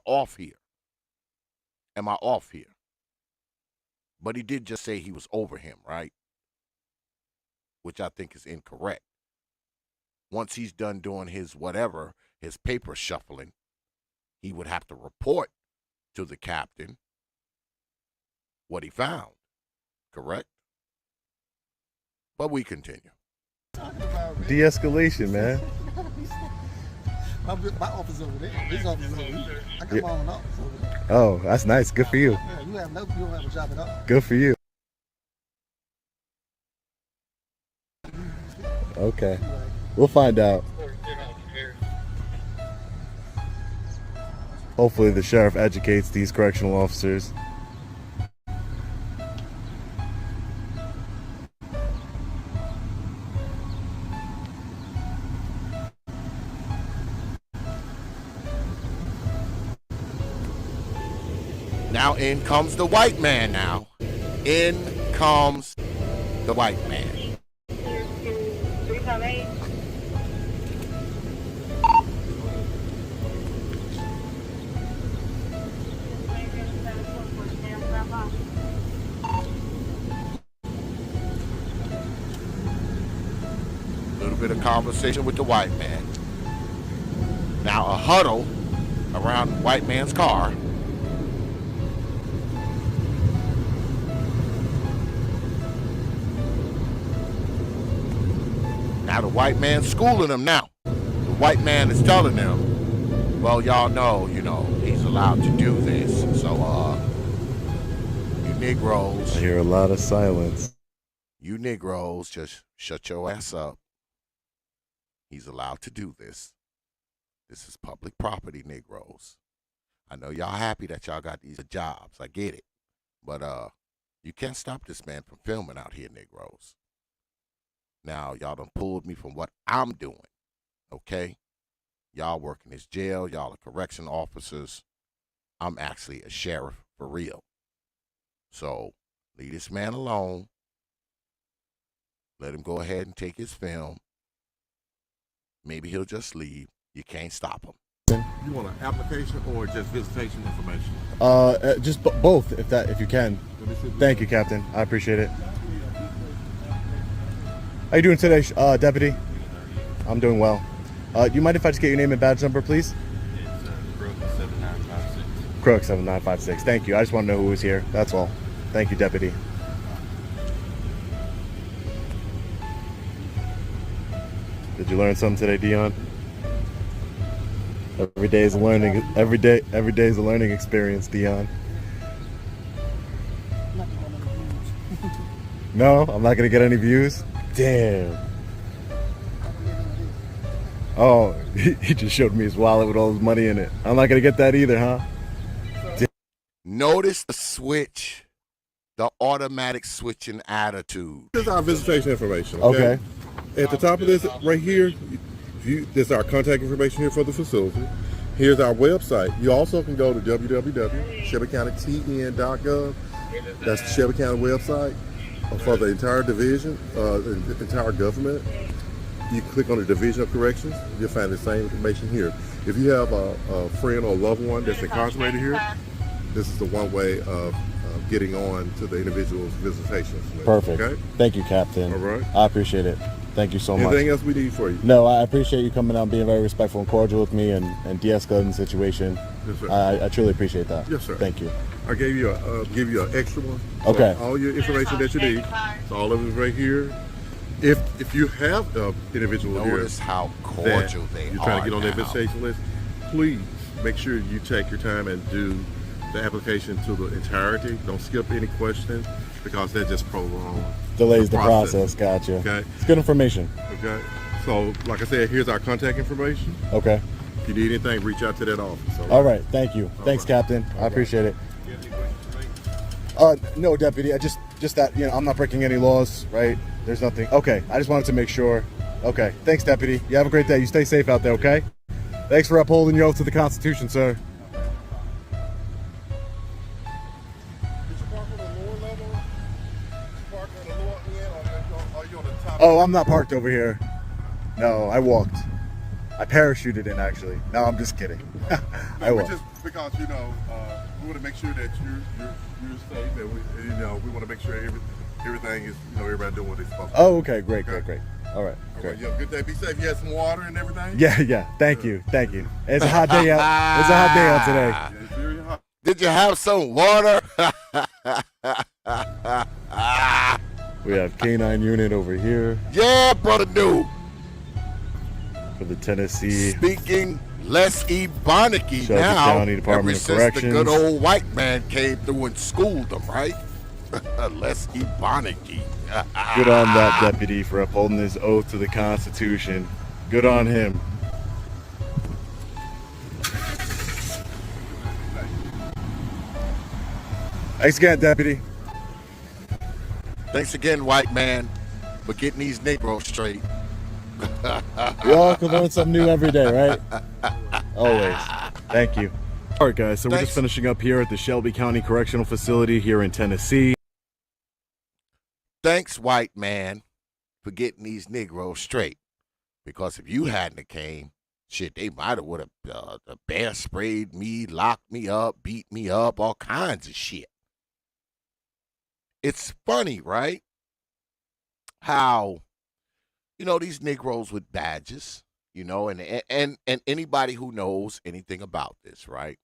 off here? Am I off here? But he did just say he was over him, right? Which I think is incorrect. Once he's done doing his whatever, his paper shuffling, he would have to report to the captain what he found, correct? But we continue. De-escalation, man. My office over there. His office over here. I got my own office over there. Oh, that's nice. Good for you. Yeah, you don't have a job at all. Good for you. Okay. We'll find out. Hopefully the sheriff educates these correctional officers. Now in comes the white man now. In comes the white man. A little bit of conversation with the white man. Now a huddle around the white man's car. Now the white man's schooling them now. The white man is telling them, well, y'all know, he's allowed to do this. So, you Negroes. I hear a lot of silence. You Negroes, just shut your ass up. He's allowed to do this. This is public property, Negroes. I know y'all happy that y'all got these jobs. I get it. But, you can't stop this man from filming out here, Negroes. Now, y'all done pulled me from what I'm doing, okay? Y'all work in this jail. Y'all are correction officers. I'm actually a sheriff for real. So, leave this man alone. Let him go ahead and take his film. Maybe he'll just leave. You can't stop him. You want an application or just visitation information? Just both, if you can. Thank you, Captain. I appreciate it. How you doing today, Deputy? I'm doing well. Do you mind if I just get your name and badge number, please? It's Crook 7956. Crook 7956. Thank you. I just want to know who was here. That's all. Thank you, Deputy. Did you learn something today, Dion? Every day is a learning. Every day is a learning experience, Dion. No, I'm not gonna get any views. Damn. Oh, he just showed me his wallet with all his money in it. I'm not gonna get that either, huh? Notice the switch, the automatic switching attitude. This is our visitation information. Okay. At the top of this right here, this is our contact information here for the facility. Here's our website. You also can go to www.shelbycountytn.gov. That's the Shelby County website for the entire division, the entire government. You click on the Division of Corrections, you'll find the same information here. If you have a friend or a loved one that's incarcerated here, this is the one way of getting on to the individual's visitations. Perfect. Okay? Thank you, Captain. All right. I appreciate it. Thank you so much. Anything else we need for you? No, I appreciate you coming out and being very respectful and cordial with me and de-escalating the situation. Yes, sir. I truly appreciate that. Yes, sir. Thank you. I gave you give you an extra one. Okay. So all your information that you need. So all of it is right here. If you have an individual here, Notice how cordial they are. You're trying to get on that now. visitation list. Please make sure you take your time and do the application to the entirety. Don't skip any questions because that just prolongs. Delays the process. Gotcha. Okay. It's good information. Okay. So, like I said, here's our contact information. Okay. If you need anything, reach out to that office. All right. Thank you. Thanks, Captain. I appreciate it. No, Deputy. I just that, I'm not breaking any laws, right? There's nothing. Okay. I just wanted to make sure. Okay. Thanks, Deputy. You have a great day. You stay safe out there, okay? Thanks for upholding your oath to the Constitution, sir. Oh, I'm not parked over here. No, I walked. I parachuted in, actually. No, I'm just kidding. I walked. Just because, we want to make sure that you're safe, and we want to make sure everything is, everybody doing what they're supposed to. Oh, okay. Great. All right. Great. You have a good day. Be safe. You had some water and everything? Yeah. Thank you. It's a hot day out. It's a hot day out today. Yeah, it's very hot. Did you have some water? We have K9 unit over here Yeah, brother dude. for the Tennessee. Speaking less ebonicky Shelby now, County Department ever of since Corrections. the good old white man came through and schooled them, right? Less ebonicky. Good on that deputy for upholding his oath to the Constitution. Good on him. Thanks again, deputy. Thanks again, white man, for getting these Negroes straight. We all can learn something new every day, right? Always. Thank you. All right, guys, so we're just finishing up here at the Shelby County Correctional Facility here in Tennessee. Thanks, white man, for getting these Negroes straight. Because if you hadn't came, shit, they might have would have bear sprayed me, locked me up, beat me up, all kinds of shit. It's funny, right? How, these Negroes with badges, and anybody who knows anything about this, right?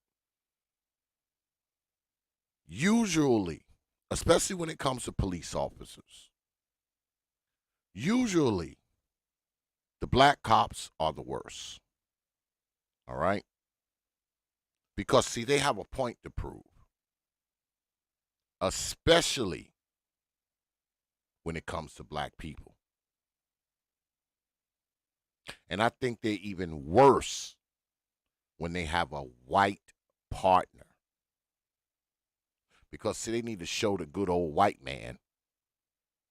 Usually, especially when it comes to police officers, usually the black cops are the worst. All right? Because, see, they have a point to prove. Especially when it comes to black people. And I think they're even worse when they have a white partner. Because, see, they need to show the good old white man,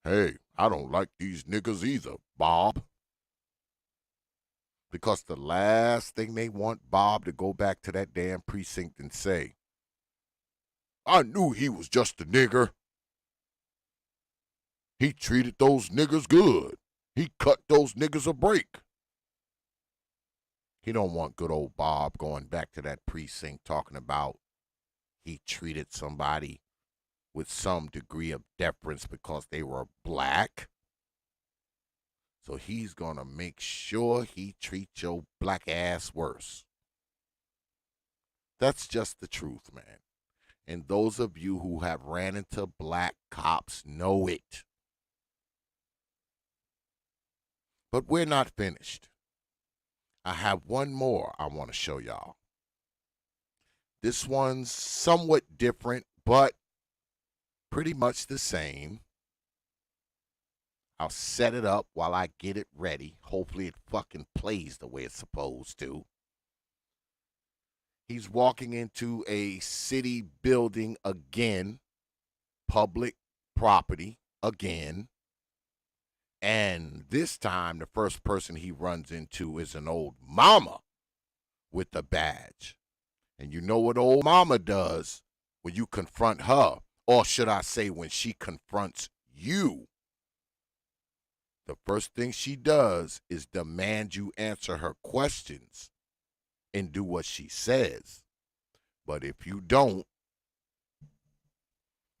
hey, I don't like these niggas either, Bob. Because the last thing they want Bob to go back to that damn precinct and say, I knew he was just a nigger. He treated those niggas good. He cut those niggas a break. He don't want good old Bob going back to that precinct talking about he treated somebody with some degree of deference because they were black. So he's going to make sure he treats your black ass worse. That's just the truth, man. And those of you who have ran into black cops know it. But we're not finished. I have one more I want to show y'all. This one's somewhat different, but pretty much the same. I'll set it up while I get it ready. Hopefully it fucking plays the way it's supposed to. He's walking into a city building again, public property again. And this time, the first person he runs into is an old mama with a badge. And you know what old mama does when you confront her, or should I say when she confronts you? The first thing she does is demand you answer her questions and do what she says. But if you don't,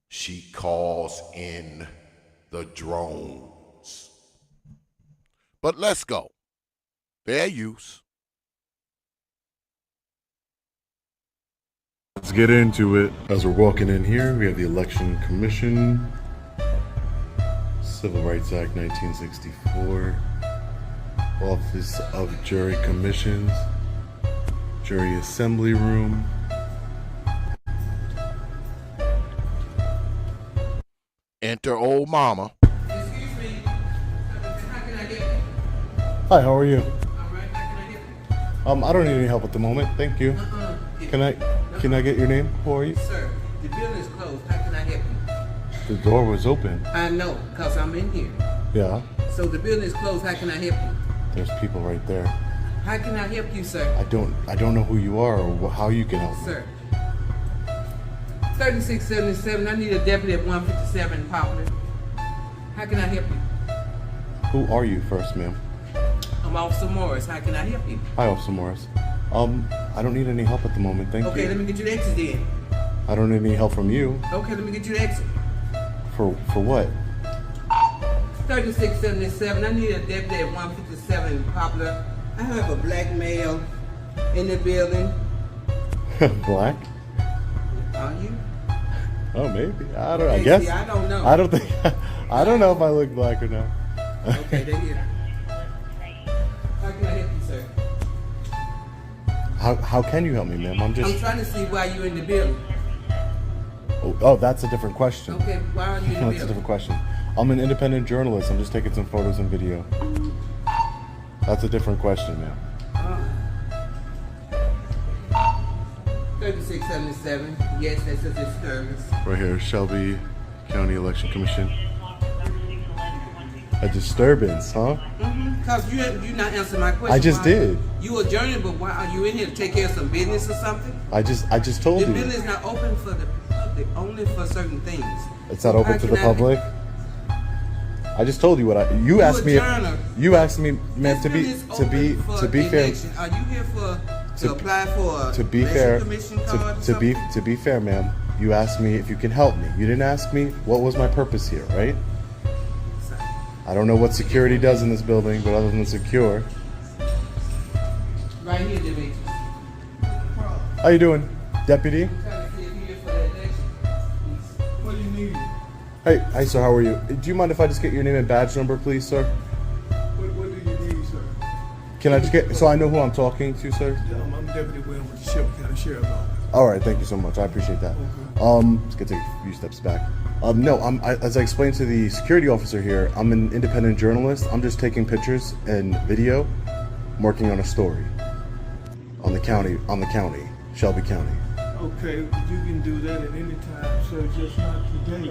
she calls in the drones. But let's go. Fair use. Let's get into it. As we're walking in here, we have the Election Commission, Civil Rights Act 1964, Office of Jury Commissions, Jury Assembly Room. Enter old mama. Excuse me. How can I get you? Hi, how are you? All right. How can I get you? I don't need any help at the moment. Thank you. Can I get your name? Who are you? Sir, the building is closed. How can I help you? The door was open. I know, because I'm in here. Yeah. So the building is closed. How can I help you? There's people right there. How can I help you, sir? I don't know who you are or how you can help me. Sir. 3677. I need a deputy at 157 Poplar. How can I help you? Who are you first, ma'am? I'm Officer Morris. How can I help you? Hi, Officer Morris. I don't need any help at the moment, thank you. Okay, let me get you the exit then. I don't need any help from you. Okay, let me get you the exit. For what? 3677. I need a deputy at 157 Poplar. I have a black male in the building. Black? Are you? Oh, maybe. I don't. Okay, I guess. see, I don't know. I don't think. I don't know if I look black or not. Okay, they're here. How can I help you, sir? How can you help me, ma'am? I'm trying to see why you're in the building. Oh, that's a different question. Okay, why are you in the That's a building? different question. I'm an independent journalist. I'm just taking some photos and video. That's a different question, ma'am. 3677. Yes, that's a disturbance. Right here, Shelby County Election Commission. A disturbance, huh? Because you not answering my question. I just did. You a journalist, but why are you in here to take care of some business or something? I just told The you. building is not open for the public, only for certain things. It's not open to the public. I just told you what you asked me. You asked me, man, to be fair. Are you here to apply for a to be fair, commission card to be fair, ma'am, you asked me if you can help me. You didn't ask me what was my purpose here, right? I don't know what security does in this building, but other than secure. Right here, Demetrius. How you doing, deputy? I'm trying to see if you're here for the election. What do you need? Hey, sir, how are you? Do you mind if I just get your name and badge number, please, sir? What do you need, sir? Can I just get, so I know who I'm talking to, sir? I'm Deputy William with the Shelby County Sheriff's Office. All right, thank you so much. I appreciate that. Let's take a few steps back. No, as I explained to the security officer here, I'm an independent journalist. I'm just taking pictures and video. I'm working on a story on the county, Shelby County. Okay, you can do that at any time, sir, just not today.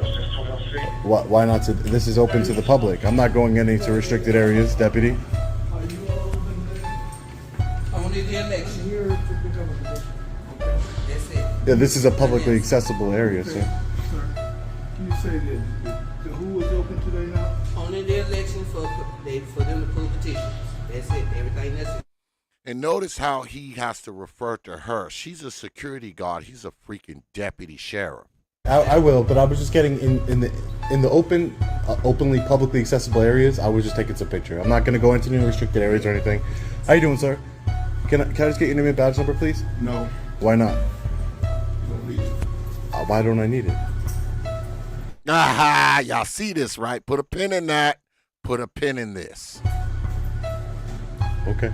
Why not? This is open to the public. I'm not going into restricted areas, deputy. Are you all over there? Only the election. Here to pick up a petition. Okay. That's it. Yeah, this is a publicly accessible area, sir. Sir, you say that the who is open today now? election for them to pull petitions. That's it. Everything else. And notice how he has to refer to her. She's a security guard. He's a freaking deputy sheriff. I will, but I was just getting in the open, openly, publicly accessible areas. I was just taking some picture. I'm not going to go into any restricted areas or anything. How you doing, sir? Can I just get your name and badge number, please? No. Why not? You don't need it. Why don't I need it? Aha! Y'all see this, right? Put a pin in that. Put a pin in this. Okay.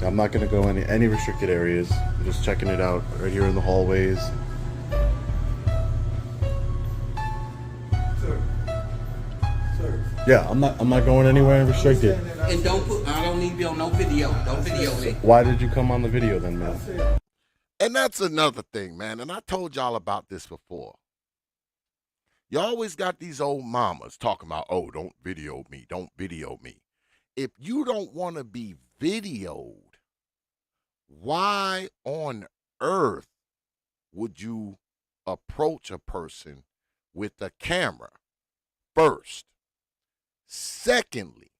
I'm not going to go in any restricted areas. I'm just checking it out right here in the hallways. Sir. Yeah, I'm not going anywhere restricted. And I don't need to be on no video. Don't video me. Why did you come on the video then, man? And that's another thing, man. And I told y'all about this before. You always got these old mamas talking about, oh, don't video me. Don't video me. If you don't want to be videoed, why on earth would you approach a person with a camera? First. Secondly,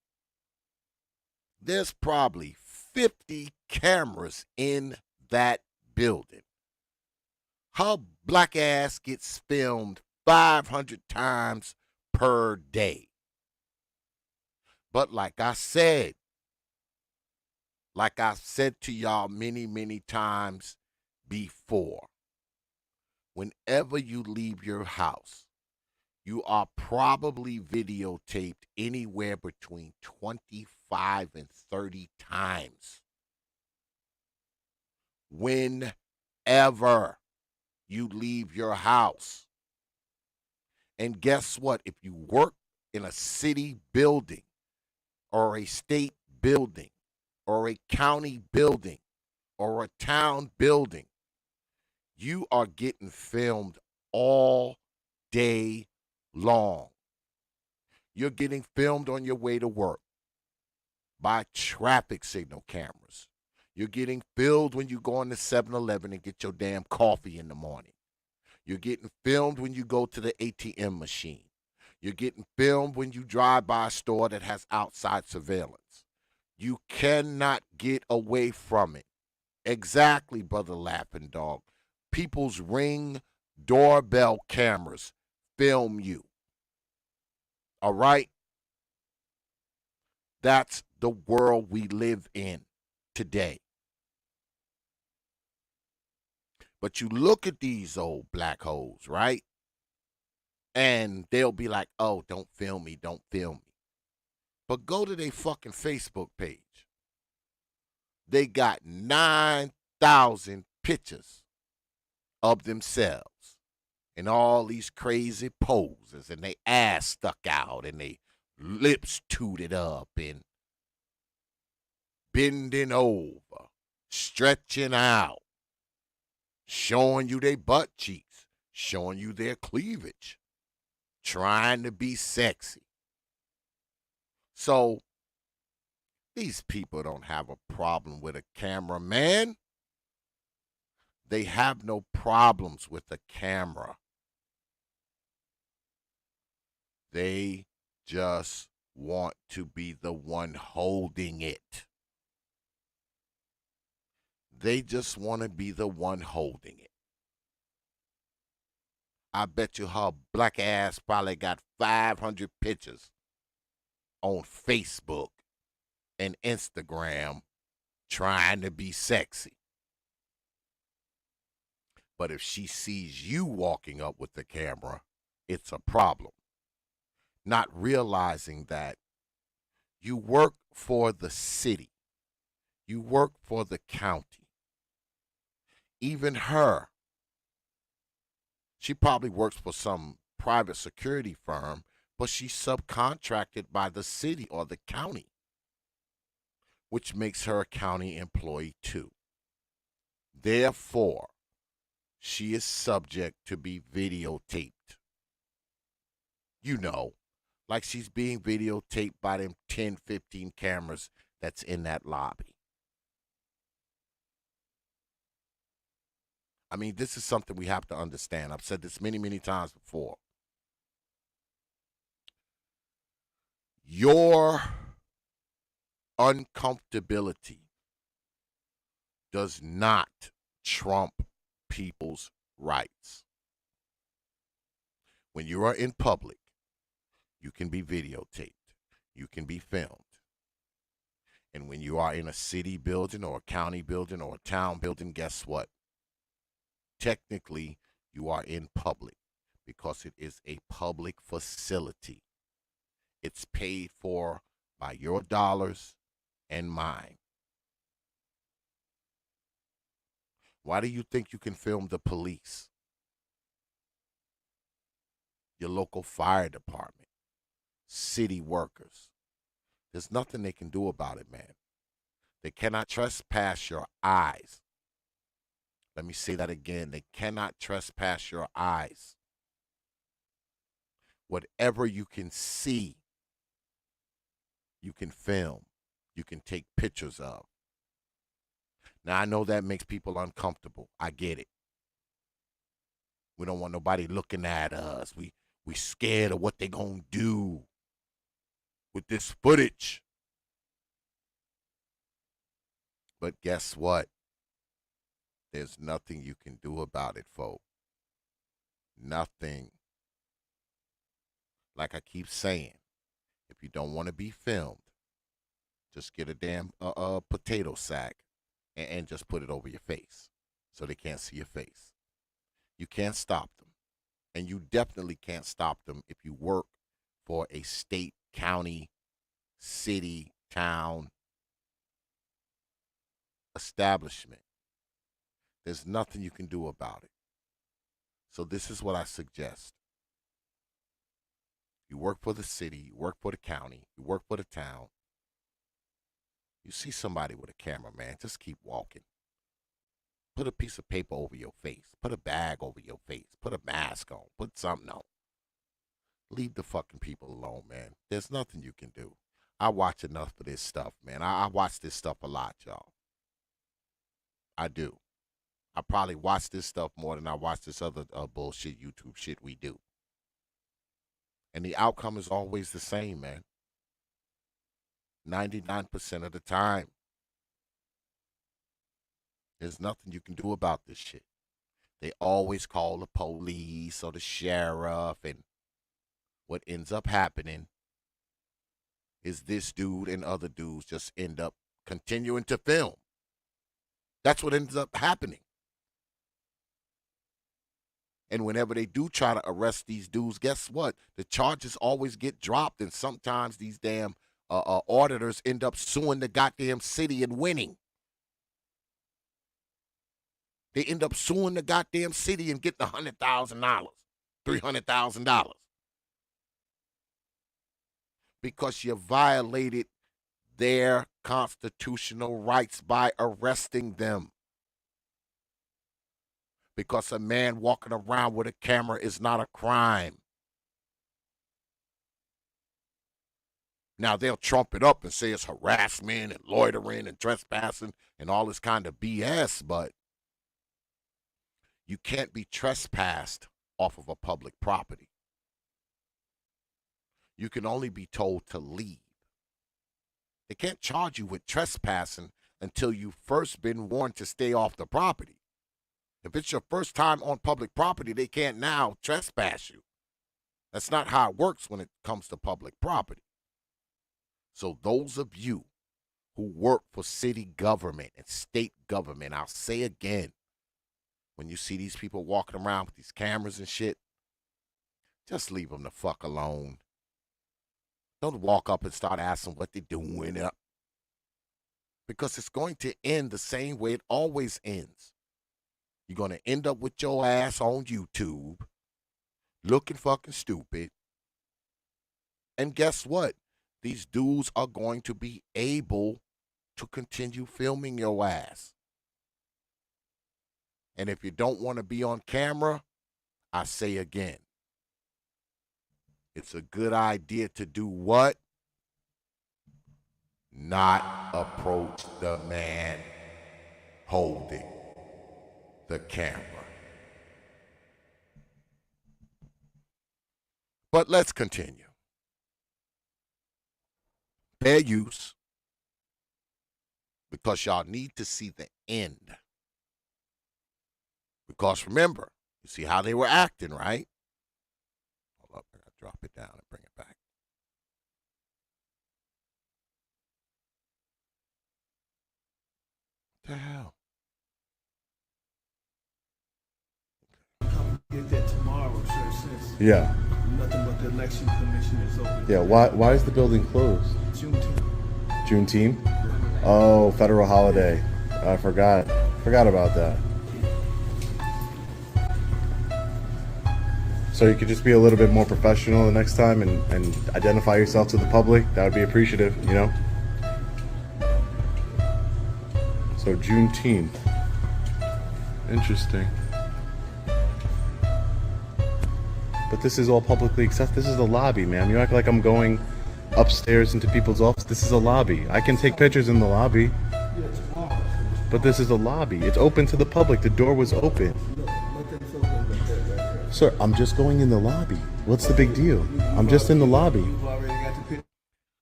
there's probably 50 cameras in that building. Her black ass gets filmed 500 times per day. But like I've said to y'all many, many times before, whenever you leave your house, you are probably videotaped anywhere between 25 and 30 times. Whenever you leave your house. And guess what? If you work in a city building or a state building or a county building or a town building, you are getting filmed all day long. You're getting filmed on your way to work by traffic signal cameras. You're getting filmed when you go on the 7-Eleven and get your damn coffee in the morning. You're getting filmed when you go to the ATM machine. You're getting filmed when you drive by a store that has outside surveillance. You cannot get away from it. Exactly, Brother Laughing Dog. People's Ring doorbell cameras film you. All right? That's the world we live in today. But you look at these old black holes, right? And they'll be like, oh, don't film me, don't film me. But go to their fucking Facebook page. They got 9,000 pictures of themselves in all these crazy poses, and they ass stuck out, and they lips tooted up, and bending over, stretching out, showing you their butt cheeks, showing you their cleavage, trying to be sexy. So these people don't have a problem with a camera, man. They have no problems with the camera. They just want to be the one holding it. They just want to be the one holding it. I bet you her black ass probably got 500 pictures on Facebook and Instagram trying to be sexy. But if she sees you walking up with the camera, it's a problem. Not realizing that you work for the city. You work for the county. Even her, she probably works for some private security firm, but she's subcontracted by the city or the county, which makes her a county employee too. Therefore, she is subject to be videotaped. You know, like she's being videotaped by them 10, 15 cameras that's in that lobby. I mean, this is something we have to understand. I've said this many, many times before. Your uncomfortability does not trump people's rights. When you are in public, you can be videotaped, you can be filmed. And when you are in a city building or a county building or a town building, guess what? Technically, you are in public because it is a public facility. It's paid for by your dollars and mine. Why do you think you can film the police, your local fire department, city workers? There's nothing they can do about it, man. They cannot trespass your eyes. Let me say that again. They cannot trespass your eyes. Whatever you can see, you can film, you can take pictures of. Now, I know that makes people uncomfortable. I get it. We don't want nobody looking at us. We scared of what they gonna do with this footage. But guess what? There's nothing you can do about it, folks. Nothing. Like I keep saying, if you don't want to be filmed, just get a damn potato sack and just put it over your face so they can't see your face. You can't stop them. And you definitely can't stop them if you work for a state, county, city, town establishment. There's nothing you can do about it. So this is what I suggest. You work for the city, you work for the county, you work for the town. You see somebody with a camera, man, just keep walking. Put a piece of paper over your face. Put a bag over your face. Put a mask on. Put something on. Leave the fucking people alone, man. There's nothing you can do. I watch enough of this stuff, man. I watch this stuff a lot, y'all. I do. I probably watch this stuff more than I watch this other bullshit YouTube shit we do. And the outcome is always the same, man. 99% of the time. There's nothing you can do about this shit. They always call the police or the sheriff, and what ends up happening is this dude and other dudes just end up continuing to film. That's what ends up happening. And whenever they do try to arrest these dudes, guess what? The charges always get dropped, and sometimes these damn auditors end up suing the goddamn city and winning. They end up suing the goddamn city and getting $100,000, $300,000. Because you violated their constitutional rights by arresting them. Because a man walking around with a camera is not a crime. Now, they'll trump it up and say it's harassment and loitering and trespassing and all this kind of BS, but you can't be trespassed off of a public property. You can only be told to leave. They can't charge you with trespassing until you've first been warned to stay off the property. If it's your first time on public property, they can't now trespass you. That's not how it works when it comes to public property. So those of you who work for city government and state government, I'll say again, when you see these people walking around with these cameras and shit, just leave them the fuck alone. Don't walk up and start asking what they're doing. Because it's going to end the same way it always ends. You're going to end up with your ass on YouTube, looking fucking stupid. And guess what? These dudes are going to be able to continue filming your ass. And if you don't want to be on camera, I say again, it's a good idea to do what? Not approach the man holding the camera. But let's continue. fair use, because y'all need to see the end. Because remember, you see how they were acting, right? Hold up, I gotta drop it down and bring it back. What the hell? Get that tomorrow, sir, since Yeah. nothing but the election commission is open. Yeah. Why is the building closed? Juneteenth. Juneteenth? Oh, federal holiday. I forgot. Forgot about that. So you could just be a little bit more professional the next time and identify yourself to the public. That would be appreciative, you know? So Juneteenth. Interesting. But this is all publicly accessible. This is a lobby, ma'am. You act like I'm going upstairs into people's office. This is a lobby. I can take pictures in the lobby. But this is a lobby. It's open to the public. The door was open. Sir, I'm just going in the lobby. What's the big deal? I'm just in the lobby.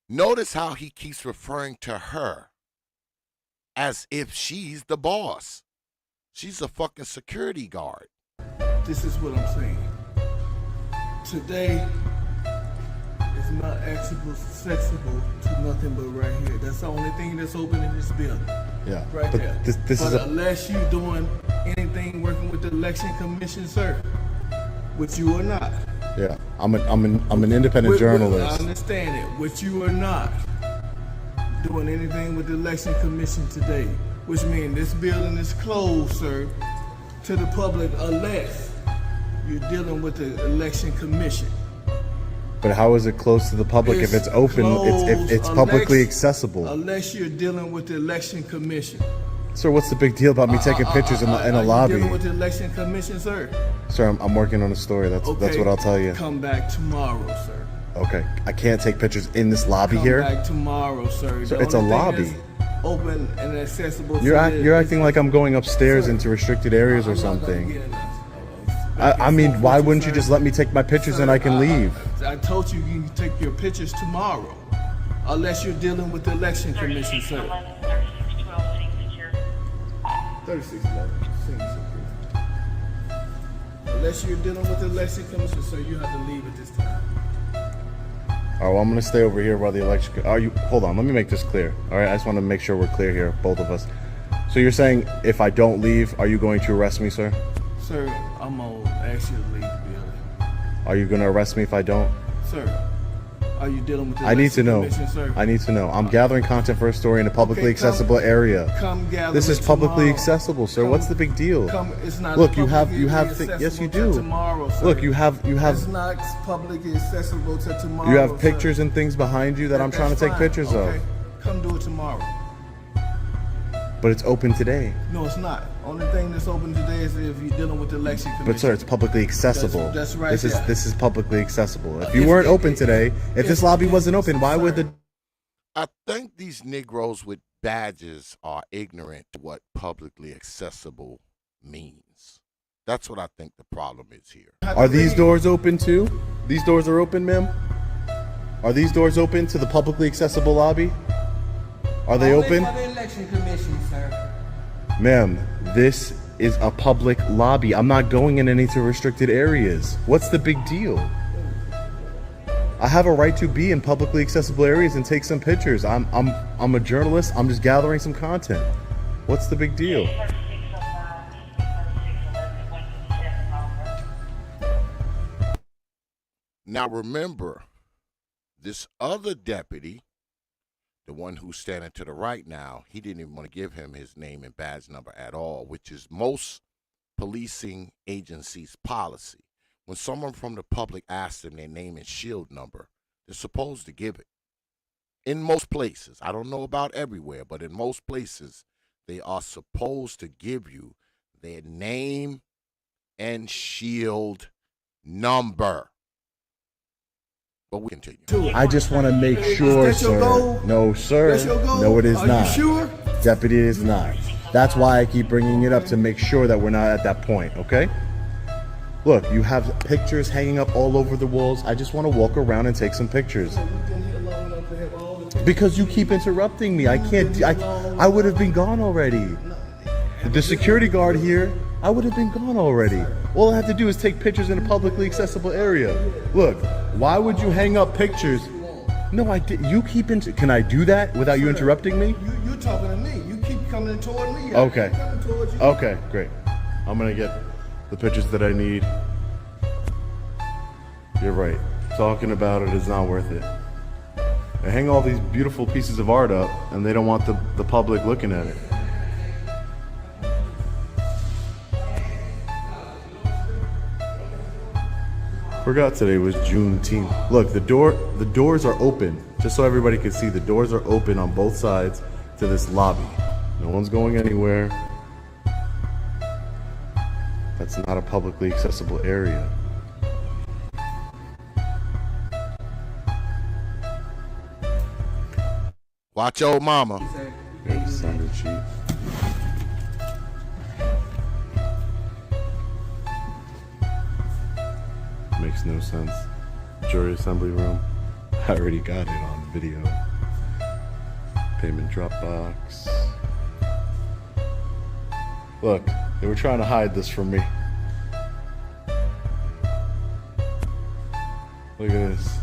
Notice how he keeps referring to her as if she's the boss. She's a fucking security guard. This is what I'm saying. Today is not accessible to nothing but right here. That's the only thing that's open in this building. Yeah. Right but there. This is unless you're doing anything working with the election commission, sir, which you are not. Yeah. I'm an independent journalist. I understand it. Which you are not doing anything with the election commission today, which means this building is closed, sir, to the public unless you're dealing with the election commission. But how is it closed to the public if it's open? It's publicly accessible. Unless you're dealing with the election commission. Sir, what's the big deal about me taking pictures in a lobby? Dealing with the election commission, sir. Sir, I'm working on a story. That's what I'll tell you. Come back tomorrow, sir. Okay, I can't take pictures in this lobby here. Come back tomorrow, sir. Sir, it's a lobby. Open and accessible. You're acting like I'm going upstairs into restricted areas or something. I mean, why wouldn't you just let me take my pictures and I can leave? I told you you can take your pictures tomorrow, unless you're dealing with the election commission, sir. 3611, signature. Unless you're dealing with the election commission, sir, you have to leave at this time. All right, well, I'm gonna stay over here while the election. Hold on, let me make this clear. All right, I just want to make sure we're clear here, both of us. So you're saying if I don't leave, are you going to arrest me, sir? Sir, I'm gonna ask you to leave the building. Are you gonna arrest me if I don't? Sir, are you dealing with the I need to know. commission, sir? I need to know. I'm gathering content for a story in a publicly accessible area. Come gather. This is publicly accessible, sir. What's the big deal? It's not. Look, you have yes, you do. Tomorrow, sir. Look, you have. It's not publicly accessible to tomorrow. You have sir. pictures and things behind you that I'm trying to take fine. pictures Okay. of. Come do it tomorrow. But it's open today. No, it's not. Only thing that's open today is if you're dealing with the election commission. But sir, it's publicly accessible. That's right. This is publicly accessible. If you weren't open today, if this lobby wasn't open, why would the? I think these Negroes with badges are ignorant to what publicly accessible means. That's what I think the problem is here. Are these doors open too? These doors are open, ma'am? Are these doors open to the publicly accessible lobby? Are they open? For the election commission, sir. Ma'am, this is a public lobby. I'm not going in any restricted areas. What's the big deal? I have a right to be in publicly accessible areas and take some pictures. I'm a journalist. I'm just gathering some content. What's the big deal? Now remember, this other deputy, the one who's standing to the right now, he didn't even want to give him his name and badge number at all, which is most policing agencies' policy. When someone from the public asks them their name and shield number, they're supposed to give it. In most places, I don't know about everywhere, but in most places, they are supposed to give you their name and shield number. But we continue. I just want to make sure, sir. No, sir. No, it is not. Are you sure? Deputy, it is not. That's why I keep bringing it up, to make sure that we're not at that point, okay? Look, you have pictures hanging up all over the walls. I just want to walk around and take some pictures. We've been here long enough to have all the Because you keep interrupting me. I can't. I would have been gone already. The security guard here, I would have been gone already. All I have to do is take pictures in a publicly accessible area. Look, why would you hang up pictures? No, I did. You keep Can I do that without you interrupting me? You talking to me. You keep coming toward me. Okay. Coming towards you. Okay, great. I'm gonna get the pictures that I need. You're right. Talking about it is not worth it. They hang all these beautiful pieces of art up, and they don't want the public looking at it. Forgot today was Juneteenth. Look, the doors are open. Just so everybody can see, the doors are open on both sides to this lobby. No one's going anywhere. That's not a publicly accessible area. Watch old mama. Here's the sign-in sheet. Makes no sense. Jury assembly room. I already got it on video. Payment drop box. Look, they were trying to hide this from me. Look at this.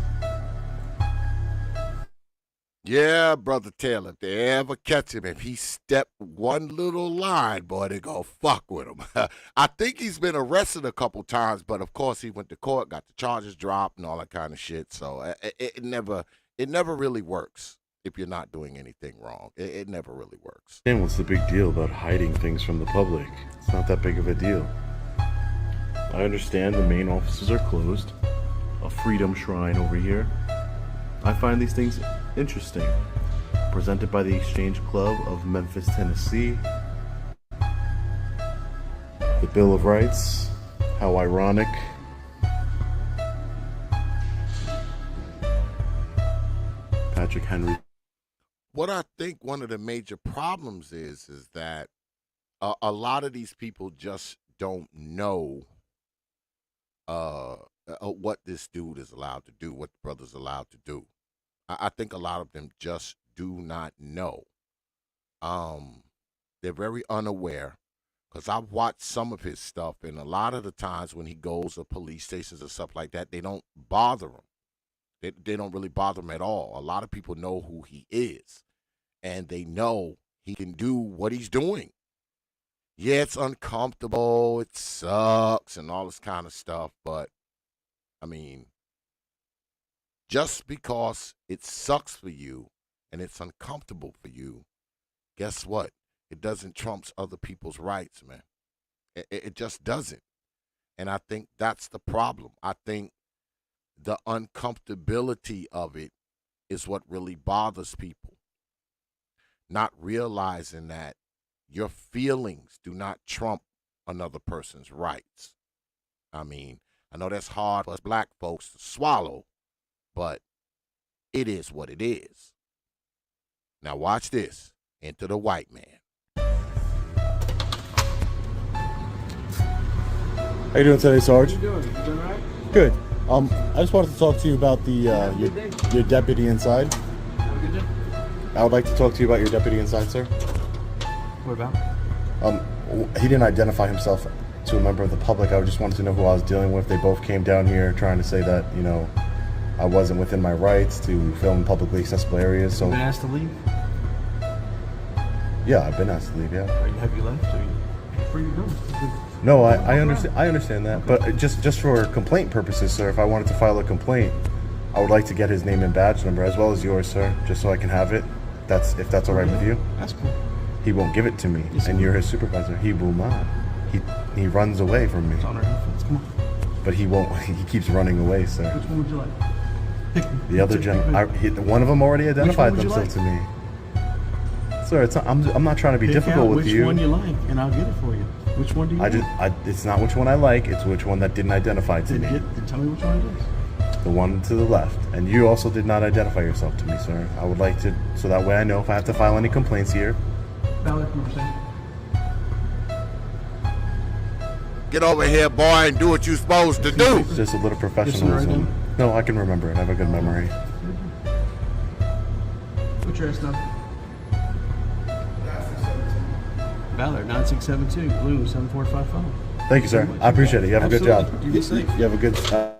Yeah, Brother Taylor, if they ever catch him, if he stepped one little line, boy, they gonna fuck with him. I think he's been arrested a couple times, but of course he went to court, got the charges dropped and all that kind of shit. So it never really works if you're not doing anything wrong. It never really works. And what's the big deal about hiding things from the public? It's not that big of a deal. I understand the main offices are closed. A freedom shrine over here. I find these things interesting. Presented by the Exchange Club of Memphis, Tennessee. The Bill of Rights. How ironic. Patrick Henry. What I think one of the major problems is that a lot of these people just don't know what this dude is allowed to do, what the brother's allowed to do. I think a lot of them just do not know. They're very unaware, because I've watched some of his stuff, and a lot of the times when he goes to police stations and stuff like that, they don't bother him. They don't really bother him at all. A lot of people know who he is, and they know he can do what he's doing. Yeah, it's uncomfortable, it sucks, and all this kind of stuff, but, I mean, just because it sucks for you and it's uncomfortable for you, guess what? It doesn't trump other people's rights, man. It just doesn't. And I think that's the problem. I think the uncomfortability of it is what really bothers people. Not realizing that your feelings do not trump another person's rights. I mean, I know that's hard for us black folks to swallow, but it is what it is. Now watch this. Enter the white man. How you doing today, Sarge? How you doing? You doing all right? Good. I just wanted to talk to you about the your deputy inside. Have a good day. I would like to talk to you about your deputy inside, sir. What about? He didn't identify himself to a member of the public. I just wanted to know who I was dealing with. They both came down here trying to say that, you know, I wasn't within my rights to film in publicly accessible areas. So. You've been asked to leave? Yeah, I've been asked to leave. Yeah. Have you left? Or where are you going? No, I understand. I understand that, but just for complaint purposes, sir. If I wanted to file a complaint, I would like to get his name and badge number as well as yours, sir, just so I can have it. If that's all right with you. That's cool. He won't give it to me, and you're his supervisor. He will not. He runs away from me. It's on our headphones. Come on. But he won't. He keeps running away, sir. Which one would you like? The other one of them already identified themselves to me. Sir, I'm not trying to be difficult with you. Which one you like, and I'll get it for you. Which one do you like? It's not which one I like. It's which one that didn't identify to me. Then tell me which one it is. The one to the left. And you also did not identify yourself to me, sir. I would like to, so that way I know if I have to file any complaints here. Valid conversation. Get over here, boy, and do what you're supposed to do. Just a little professionalism. No, I can remember it. I have a good memory. address number? Ballard, 9672, Blue, 7455. Thank you, sir. I appreciate it. You have a good job. Absolutely. You be safe. You have a good.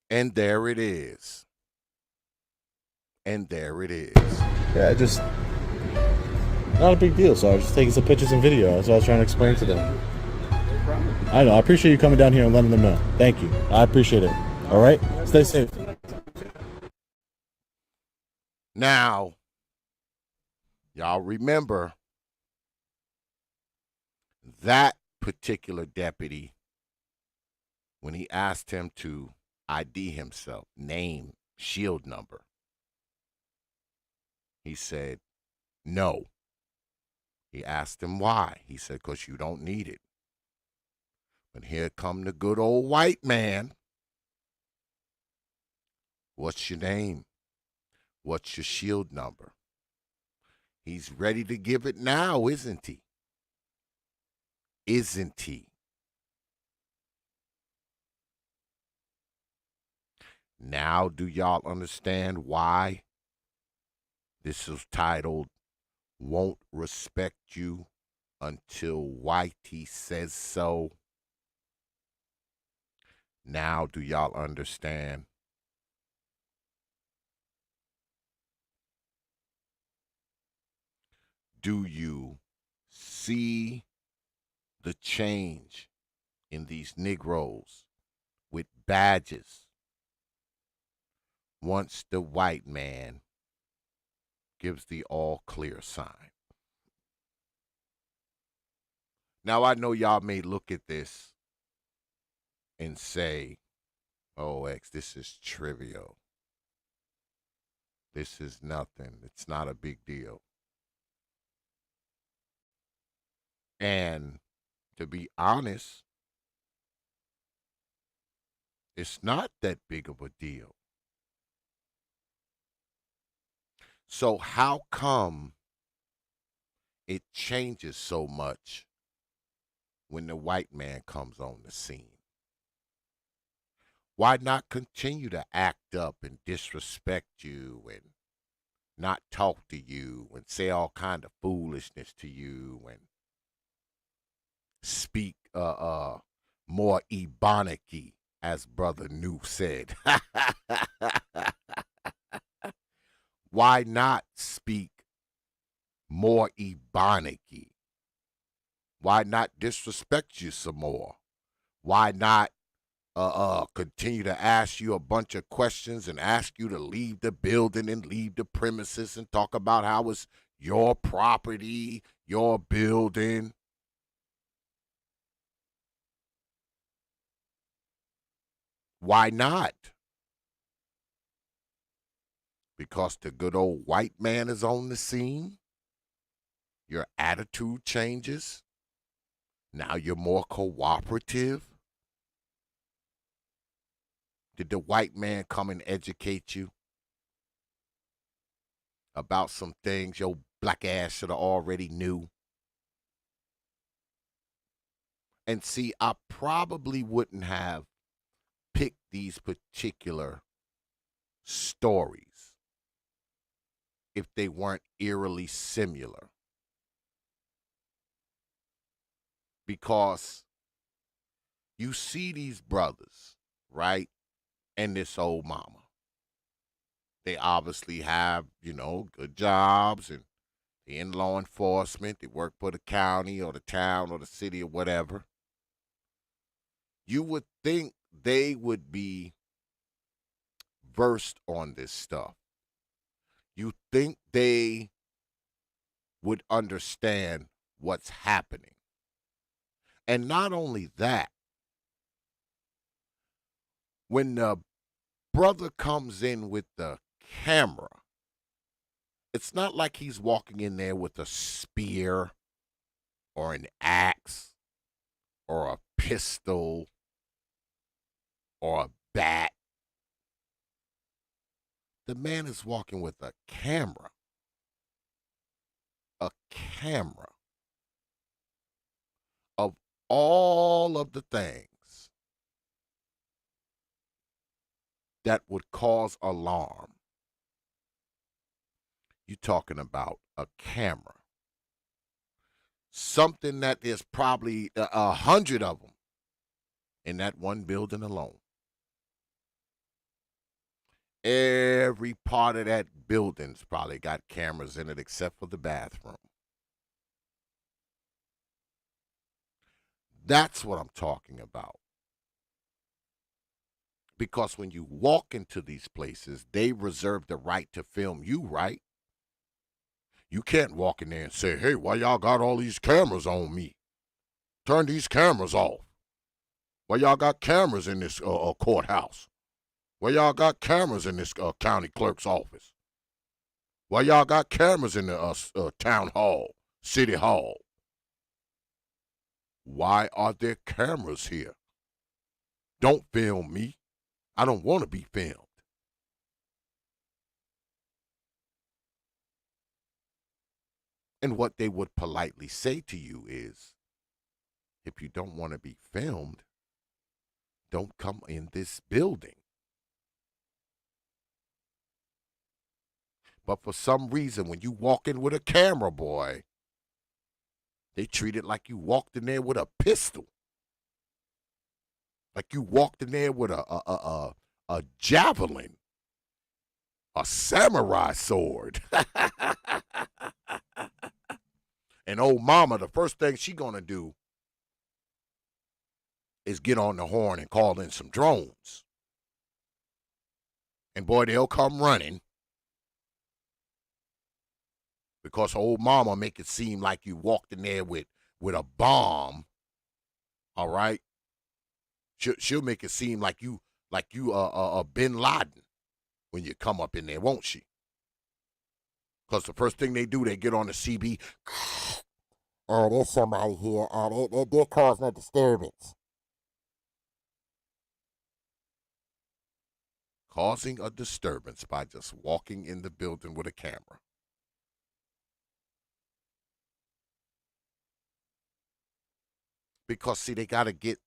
And there it is. And there it is. Yeah, just not a big deal. So I was just taking some pictures and video. That's what I was trying to explain to them. I know. I appreciate you coming down here and letting them know. Thank you. I appreciate it. All right. Stay safe. Now, y'all remember that particular deputy, when he asked him to ID himself, name, shield number, he said, no. He asked him why. He said, because you don't need it. But here come the good old white man. What's your name? What's your shield number? He's ready to give it now, isn't he? Isn't he? Now, do y'all understand why this is titled, Won't Respect You Until Whitey Says So? Now, do y'all understand? Do you see the change in these Negroes with badges once the white man gives the all clear sign? Now, I know y'all may look at this and say, oh, X, this is trivial. This is nothing. It's not a big deal. And to be honest, it's not that big of a deal. So how come it changes so much when the white man comes on the scene? Why not continue to act up and disrespect you and not talk to you and say all kind of foolishness to you and speak more ebonic-y, as Brother New said? Why not speak more ebonic-y? Why not disrespect you some more? Why not continue to ask you a bunch of questions and ask you to leave the building and leave the premises and talk about how it's your property, your building? Why not? Because the good old white man is on the scene? Your attitude changes? Now you're more cooperative? Did the white man come and educate you about some things your black ass should have already knew? And see, I probably wouldn't have picked these particular stories if they weren't eerily similar. Because you see these brothers, right? And this old mama. They obviously have, good jobs, and they're in law enforcement. They work for the county or the town or the city or whatever. You would think they would be versed on this stuff. You think they would understand what's happening. And not only that, when the brother comes in with the camera, it's not like he's walking in there with a spear or an axe or a pistol or a bat. The man is walking with a camera. A camera of all of the things that would cause alarm. You're talking about a camera. Something that there's probably 100 of them in that one building alone. Every part of that building's probably got cameras in it except for the bathroom. That's what I'm talking about. Because when you walk into these places, they reserve the right to film you, right? You can't walk in there and say, hey, why y'all got all these cameras on me? Turn these cameras off. Why y'all got cameras in this courthouse? Why y'all got cameras in this county clerk's office? Why y'all got cameras in the town hall, city hall? Why are there cameras here? Don't film me. I don't want to be filmed. And what they would politely say to you is, if you don't want to be filmed, don't come in this building. But for some reason, when you walk in with a camera, boy, they treat it like you walked in there with a pistol. Like you walked in there with a javelin, a samurai sword. And old mama, the first thing she gonna do is get on the horn and call in some drones. And boy, they'll come running because old mama make it seem like you walked in there with a bomb. All right, she'll make it seem like you Bin Laden when you come up in there, won't she? Because the first thing they do, they get on the CB. Oh, there's somebody here. They're causing a disturbance. Causing a disturbance by just walking in the building with a camera. Because, see, they got to get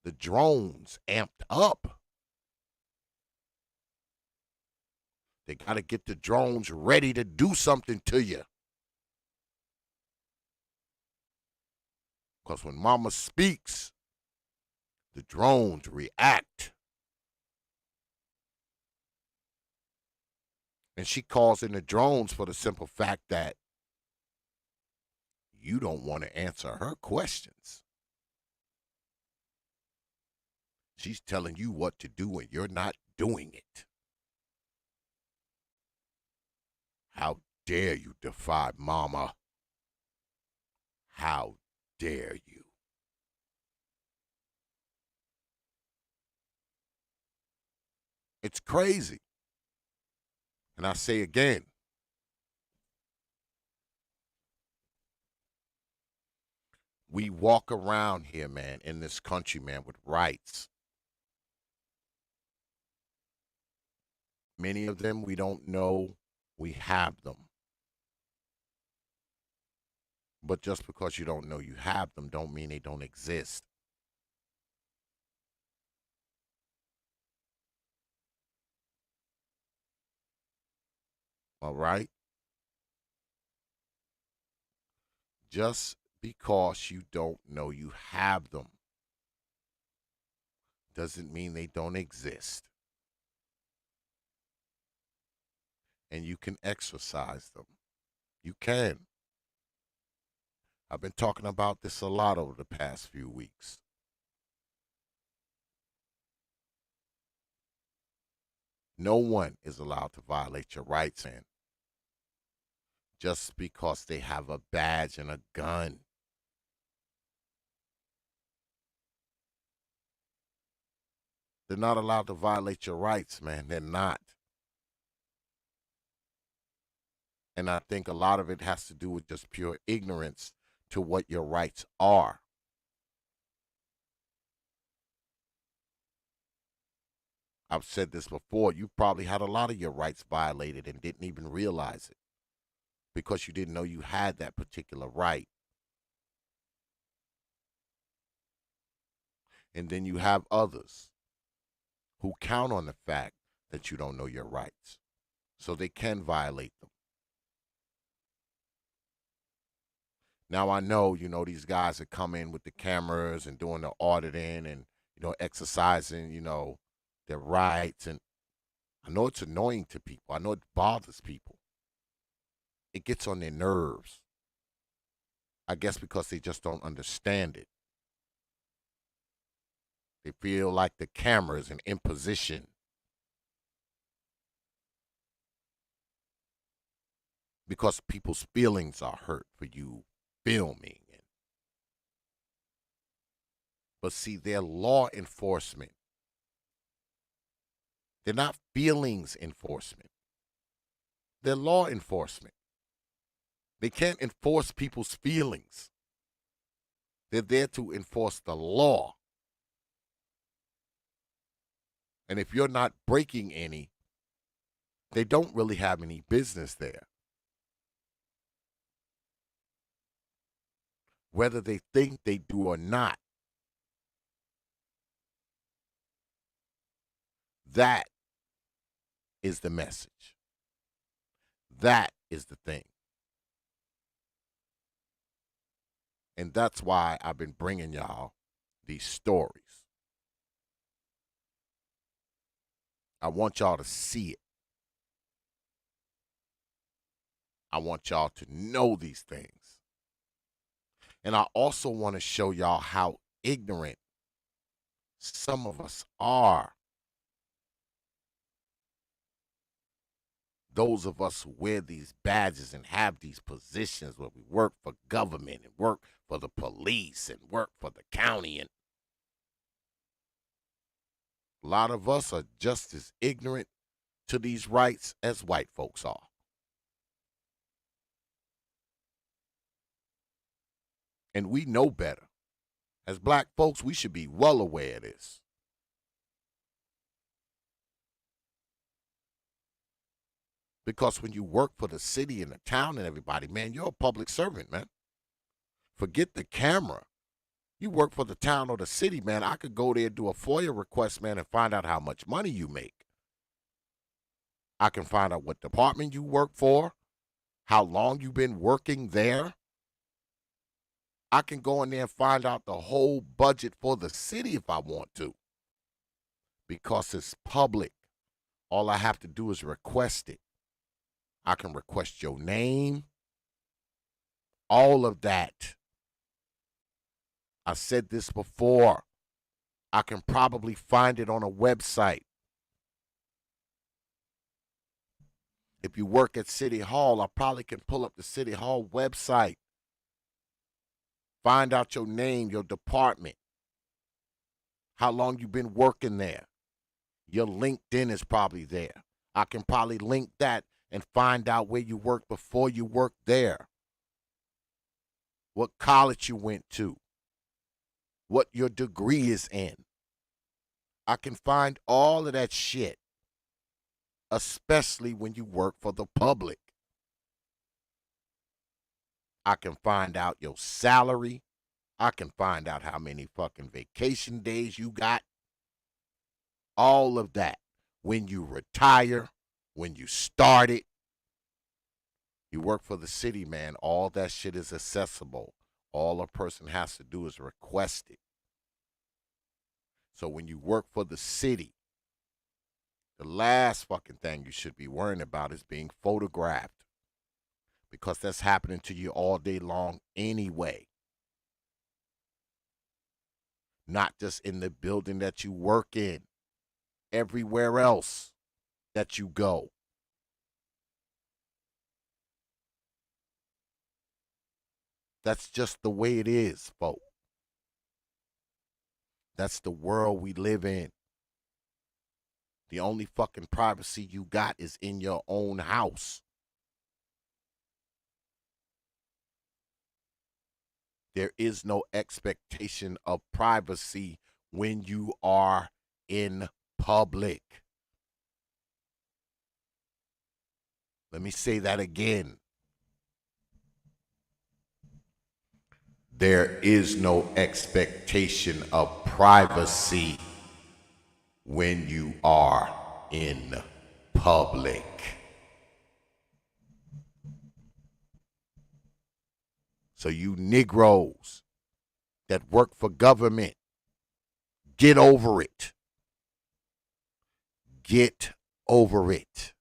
the drones amped up. They got to get the drones ready to do something to you. Because when mama speaks, the drones react. And she calls in the drones for the simple fact that you don't want to answer her questions. She's telling you what to do and you're not doing it. How dare you defy mama? How dare you? It's crazy. And I say again, we walk around here, man, in this country, man, with rights. Many of them we don't know we have them. But just because you don't know you have them don't mean they don't exist. All right? Just because you don't know you have them doesn't mean they don't exist. And you can exercise them. You can. I've been talking about this a lot over the past few weeks. No one is allowed to violate your rights, and just because they have a badge and a gun. They're not allowed to violate your rights, man. They're not. And I think a lot of it has to do with just pure ignorance to what your rights are. I've said this before. You probably had a lot of your rights violated and didn't even realize it because you didn't know you had that particular right. And then you have others who count on the fact that you don't know your rights, so they can violate them. Now I know, these guys that come in with the cameras and doing the auditing and, exercising, their rights. And I know it's annoying to people. I know it bothers people. It gets on their nerves. I guess because they just don't understand it. They feel like the camera is an imposition. Because people's feelings are hurt for you filming. But see, they're law enforcement. They're not feelings enforcement. They're law enforcement. They can't enforce people's feelings. They're there to enforce the law. And if you're not breaking any, they don't really have any business there. Whether they think they do or not. That is the message. That is the thing. And that's why I've been bringing y'all these stories. I want y'all to see it. I want y'all to know these things. And I also want to show y'all how ignorant some of us are. Those of us who wear these badges and have these positions where we work for government and work for the police and work for the county. And a lot of us are just as ignorant to these rights as white folks are. And we know better. As black folks, we should be well aware of this. Because when you work for the city and the town and everybody, man, you're a public servant, man. Forget the camera. You work for the town or the city, man. I could go there and do a FOIA request, man, and find out how much money you make. I can find out what department you work for, how long you've been working there. I can go in there and find out the whole budget for the city if I want to. Because it's public. All I have to do is request it. I can request your name. All of that. I said this before. I can probably find it on a website. If you work at City Hall, I probably can pull up the City Hall website. Find out your name, your department, how long you've been working there. Your LinkedIn is probably there. I can probably link that and find out where you worked before you worked there. What college you went to. What your degree is in. I can find all of that shit, especially when you work for the public. I can find out your salary. I can find out how many fucking vacation days you got. All of that. When you retire, when you started. You work for the city, man. All that shit is accessible. All a person has to do is request it. So when you work for the city, the last fucking thing you should be worrying about is being photographed. Because that's happening to you all day long anyway. Not just in the building that you work in. Everywhere else that you go. That's just the way it is, folks. That's the world we live in. The only fucking privacy you got is in your own house. There is no expectation of privacy when you are in public. Let me say that again. There is no expectation of privacy when you are in public. So you Negroes that work for government, get over it. Get over it.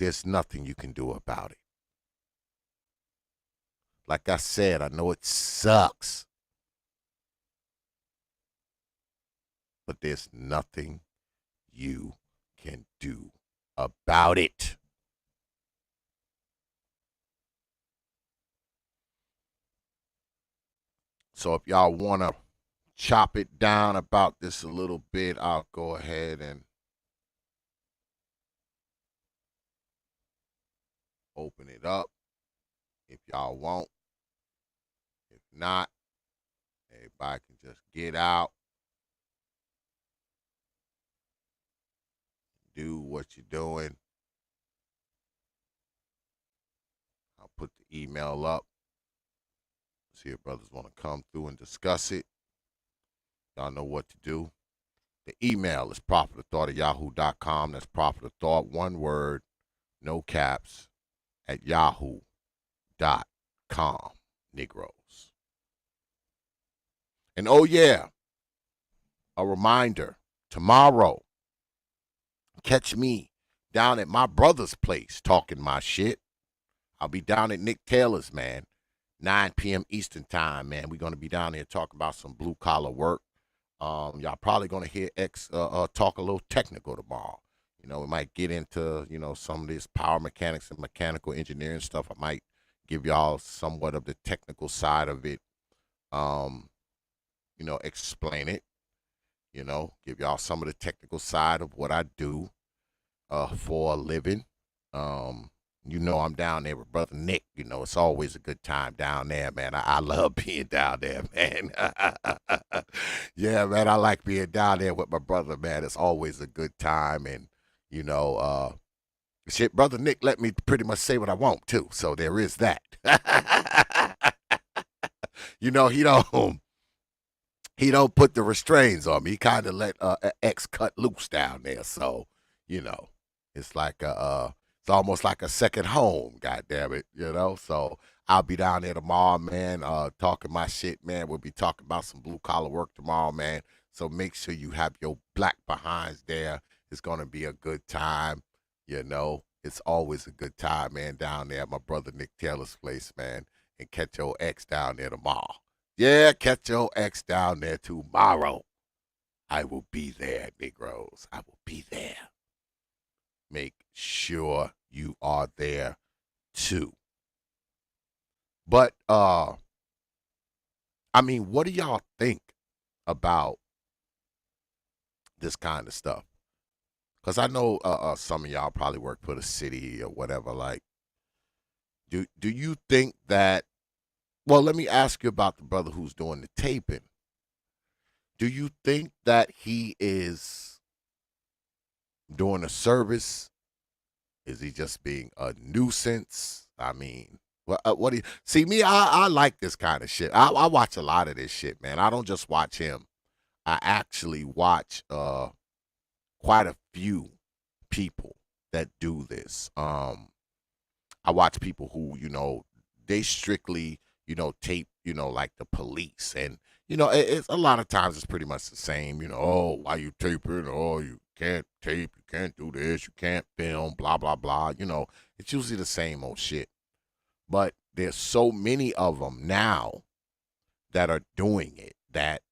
There's nothing you can do about it. Like I said, I know it sucks, but there's nothing you can do about it. So if y'all want to chop it down about this a little bit, I'll go ahead and open it up if y'all want. If not, everybody can just get out, do what you're doing. I'll put the email up. See if brothers want to come through and discuss it. Y'all know what to do. The email is prophetofthought@yahoo.com. That's prophetofthought, one word, no caps, at yahoo.com. Negroes. And oh yeah, a reminder, tomorrow, catch me down at my brother's place talking my shit. I'll be down at Nick Taylor's, man, 9 p.m. Eastern time, man. We're going to be down there talking about some blue collar work. Y'all probably going to hear X talk a little technical tomorrow. You know, we might get into, you know, some of this power mechanics and mechanical engineering stuff. I might give y'all somewhat of the technical side of it. You know, explain it. You know, give y'all some of the technical side of what I do for a living. You know, I'm down there with Brother Nick. You know, it's always a good time down there, man. I love being down there, man. Yeah, man, I like being down there with my brother, man. It's always a good time. And, you know, shit, Brother Nick let me pretty much say what I want, too. So there is that. You know, he don't put the restraints on me. He kind of let X cut loose down there. So, you know, it's like it's almost like a second home, goddamn it, you know. So I'll be down there tomorrow, man, talking my shit, man. We'll be talking about some blue collar work tomorrow, man. So make sure you have your black behinds there. It's gonna be a good time, you know. It's always a good time, man, down there at my brother Nick Taylor's place, man. And catch your ex down there tomorrow. Yeah, catch your ex down there tomorrow. I will be there, Negroes. I will be there. Make sure you are there too. But I mean, what do y'all think about this kind of stuff? Because I know some of y'all probably work for the city or whatever. Like, do you think that? Well, let me ask you about the brother who's doing the taping. Do you think that he is doing a service? Is he just being a nuisance? I mean, what do you see? Me, I like this kind of shit. I watch a lot of this shit, man. I don't just watch him. I actually watch quite a few people that do this. I watch people who, you know, they strictly, you know, tape, you know, like the police. And, you know, it's a lot of times it's pretty much the same, you know, oh, why you taping? Oh, you can't tape, you can't do this, you can't film, blah, blah, blah. You know, it's usually the same old shit. But there's so many of them now that are doing it that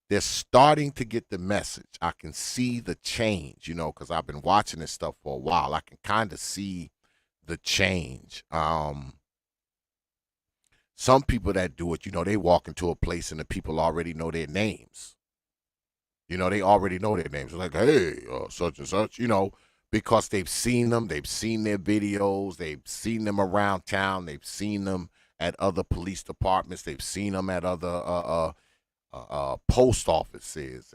they're starting to get the message. I can see the change, you know, because I've been watching this stuff for a while. I can kind of see the change. Some people that do it, you know, they walk into a place and the people already know their names. You know, they already know their names. They're like, hey, such and such, you know, because they've seen them. They've seen their videos. They've seen them around town. They've seen them at other police departments. They've seen them at other post offices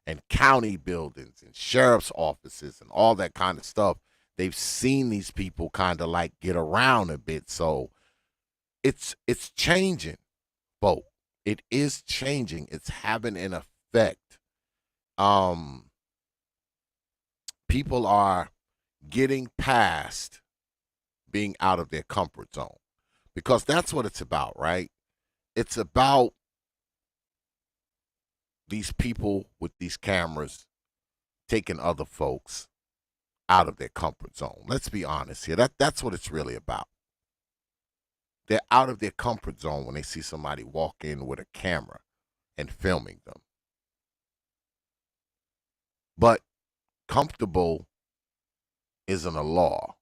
and county buildings and sheriff's offices and all that kind of stuff. They've seen these people kind of like get around a bit. So it's changing, folks. It is changing. It's having an effect. People are getting past being out of their comfort zone Because that's what it's about, right? It's about these people with these cameras taking other folks out of their comfort zone. Let's be honest here. That's what it's really about. They're out of their comfort zone when they see somebody walk in with a camera and filming them. But comfortable isn't a law.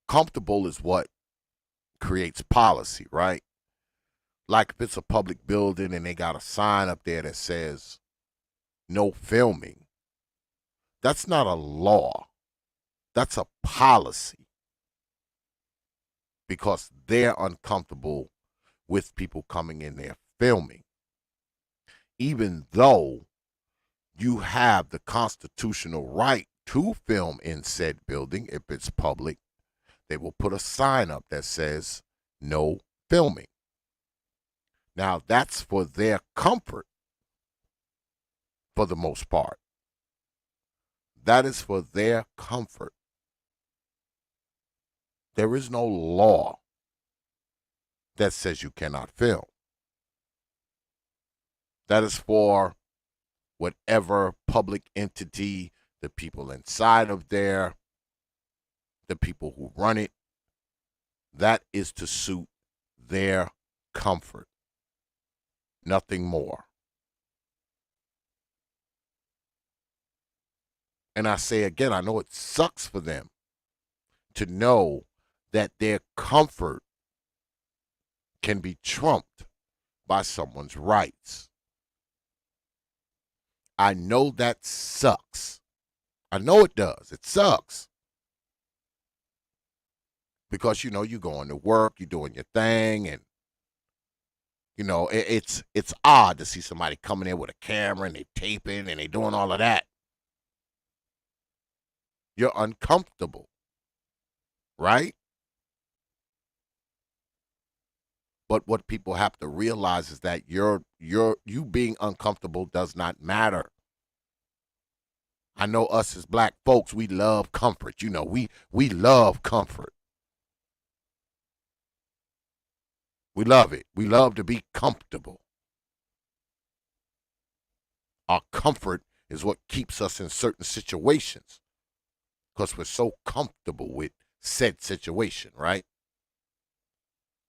Comfortable is what creates policy, right? Like if it's a public building and they got a sign up there that says no filming, that's not a law. That's a policy. Because they're uncomfortable with people coming in there filming. Even though you have the constitutional right to film in said building, if it's public, they will put a sign up that says no filming. Now, that's for their comfort, for the most part. That is for their comfort. There is no law that says you cannot film. That is for whatever public entity, the people inside of there, the people who run it. That is to suit their comfort. Nothing more. And I say again, I know it sucks for them to know that their comfort can be trumped by someone's rights. I know that sucks. I know it does. It sucks. Because, you know, you're going to work, you're doing your thing, and, you know, it's odd to see somebody coming in with a camera and they taping and they doing all of that. You're uncomfortable, right? But what people have to realize is that you being uncomfortable does not matter. I know us as black folks, we love comfort. You know, we love comfort. We love it. We love to be comfortable. Our comfort is what keeps us in certain situations because we're so comfortable with said situation, right?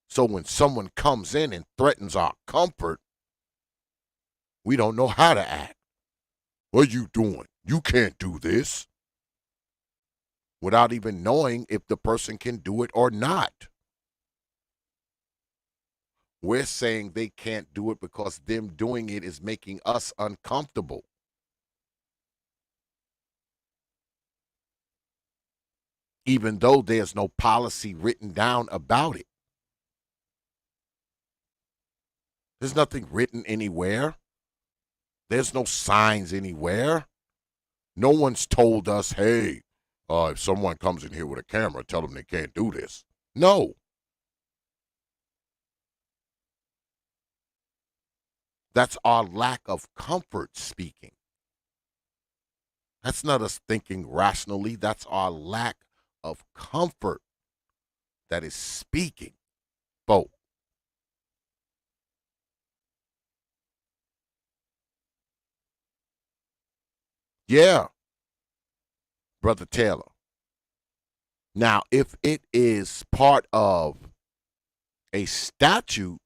So when someone comes in and threatens our comfort, we don't know how to act. What are you doing? You can't do this. Without even knowing if the person can do it or not. We're saying they can't do it because them doing it is making us uncomfortable. Even though there's no policy written down about it. There's nothing written anywhere. There's no signs anywhere. No one's told us, hey, if someone comes in here with a camera, tell them they can't do this. No. That's our lack of comfort speaking. That's not us thinking rationally. That's our lack of comfort that is speaking, folks. Yeah, Brother Taylor. Now, if it is part of a statute,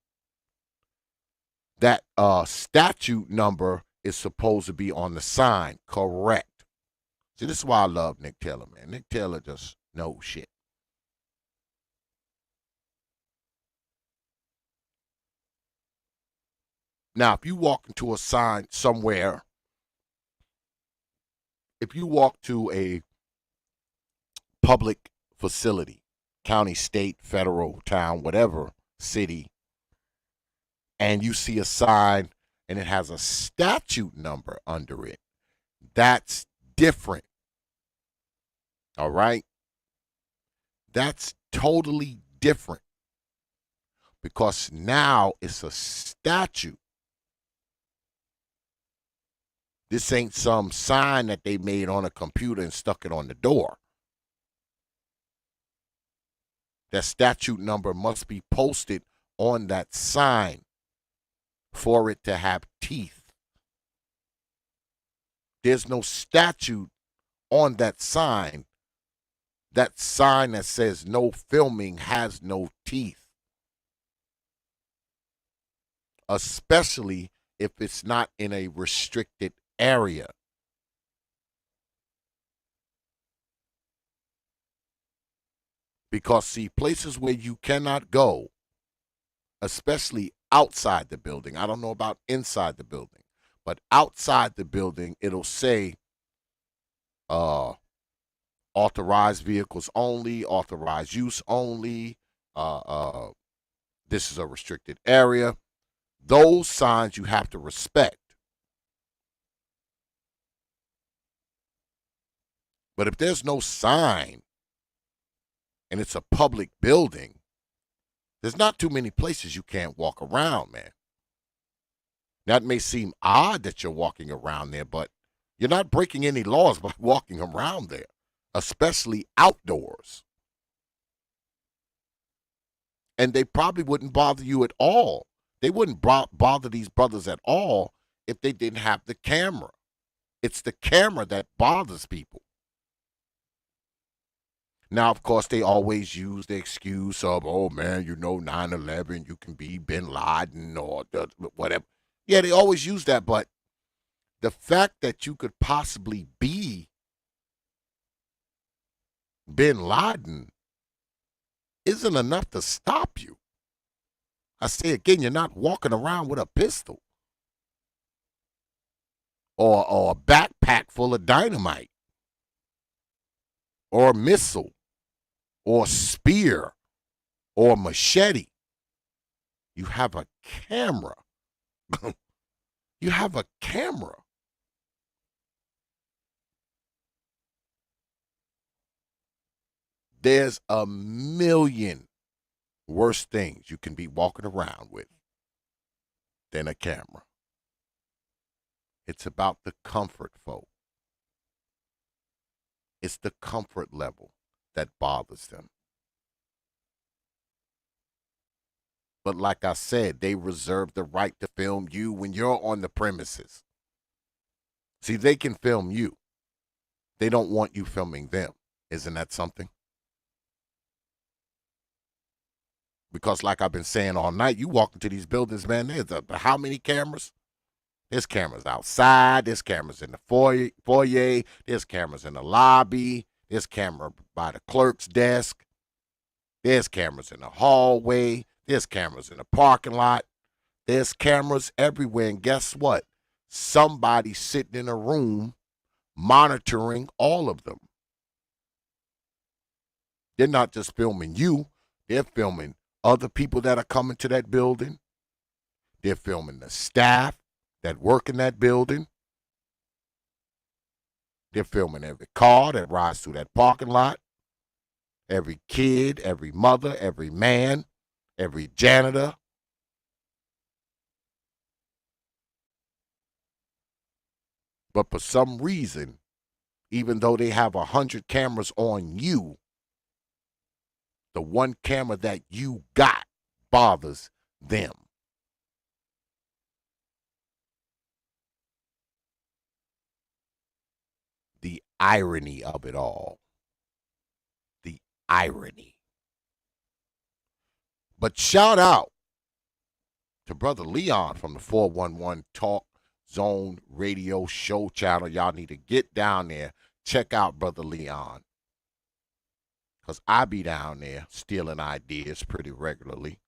that statute number is supposed to be on the sign, correct? See, this is why I love Nick Taylor, man. Nick Taylor just knows shit. Now, if you walk into a sign somewhere, if you walk to a public facility, county, state, federal, town, whatever, city, and you see a sign and it has a statute number under it, that's different. All right? That's totally different. Because now it's a statute. This ain't some sign that they made on a computer and stuck it on the door. That statute number must be posted on that sign for it to have teeth. There's no statute on that sign. That sign that says no filming has no teeth. Especially if it's not in a restricted area. Because, see, places where you cannot go, especially outside the building, I don't know about inside the building, but outside the building, it'll say authorized vehicles only, authorized use only, this is a restricted area. Those signs you have to respect. But if there's no sign and it's a public building, there's not too many places you can't walk around, man. That may seem odd that you're walking around there, but you're not breaking any laws by walking around there, especially outdoors. And they probably wouldn't bother you at all. They wouldn't bother these brothers at all if they didn't have the camera. It's the camera that bothers people. Now, of course, they always use the excuse of, oh, man, 9/11, you can be bin Laden or whatever. Yeah, they always use that, but the fact that you could possibly be bin Laden isn't enough to stop you. I say again, you're not walking around with a pistol or a backpack full of dynamite or a missile or a spear or a machete. You have a camera. You have a camera. There's a million worse things you can be walking around with than a camera. It's about the comfort, folks. It's the comfort level that bothers them. But like I said, they reserve the right to film you when you're on the premises. See, they can film you. They don't want you filming them. Isn't that something? Because like I've been saying all night, you walk into these buildings, man, there's how many cameras? There's cameras outside. There's cameras in the foyer. There's cameras in the lobby. There's camera by the clerk's desk. There's cameras in the hallway. There's cameras in the parking lot. There's cameras everywhere. And guess what? Somebody's sitting in a room monitoring all of them. They're not just filming you. They're filming other people that are coming to that building. They're filming the staff that work in that building. They're filming every car that rides through that parking lot. Every kid, every mother, every man, every janitor. But for some reason, even though they have 100 cameras on you, the one camera that you got bothers them. The irony of it all. The irony. But shout out to Brother Leon from the 411 Talk Zone Radio Show channel. Y'all need to get down there. Check out Brother Leon. Because I be down there stealing ideas pretty regularly.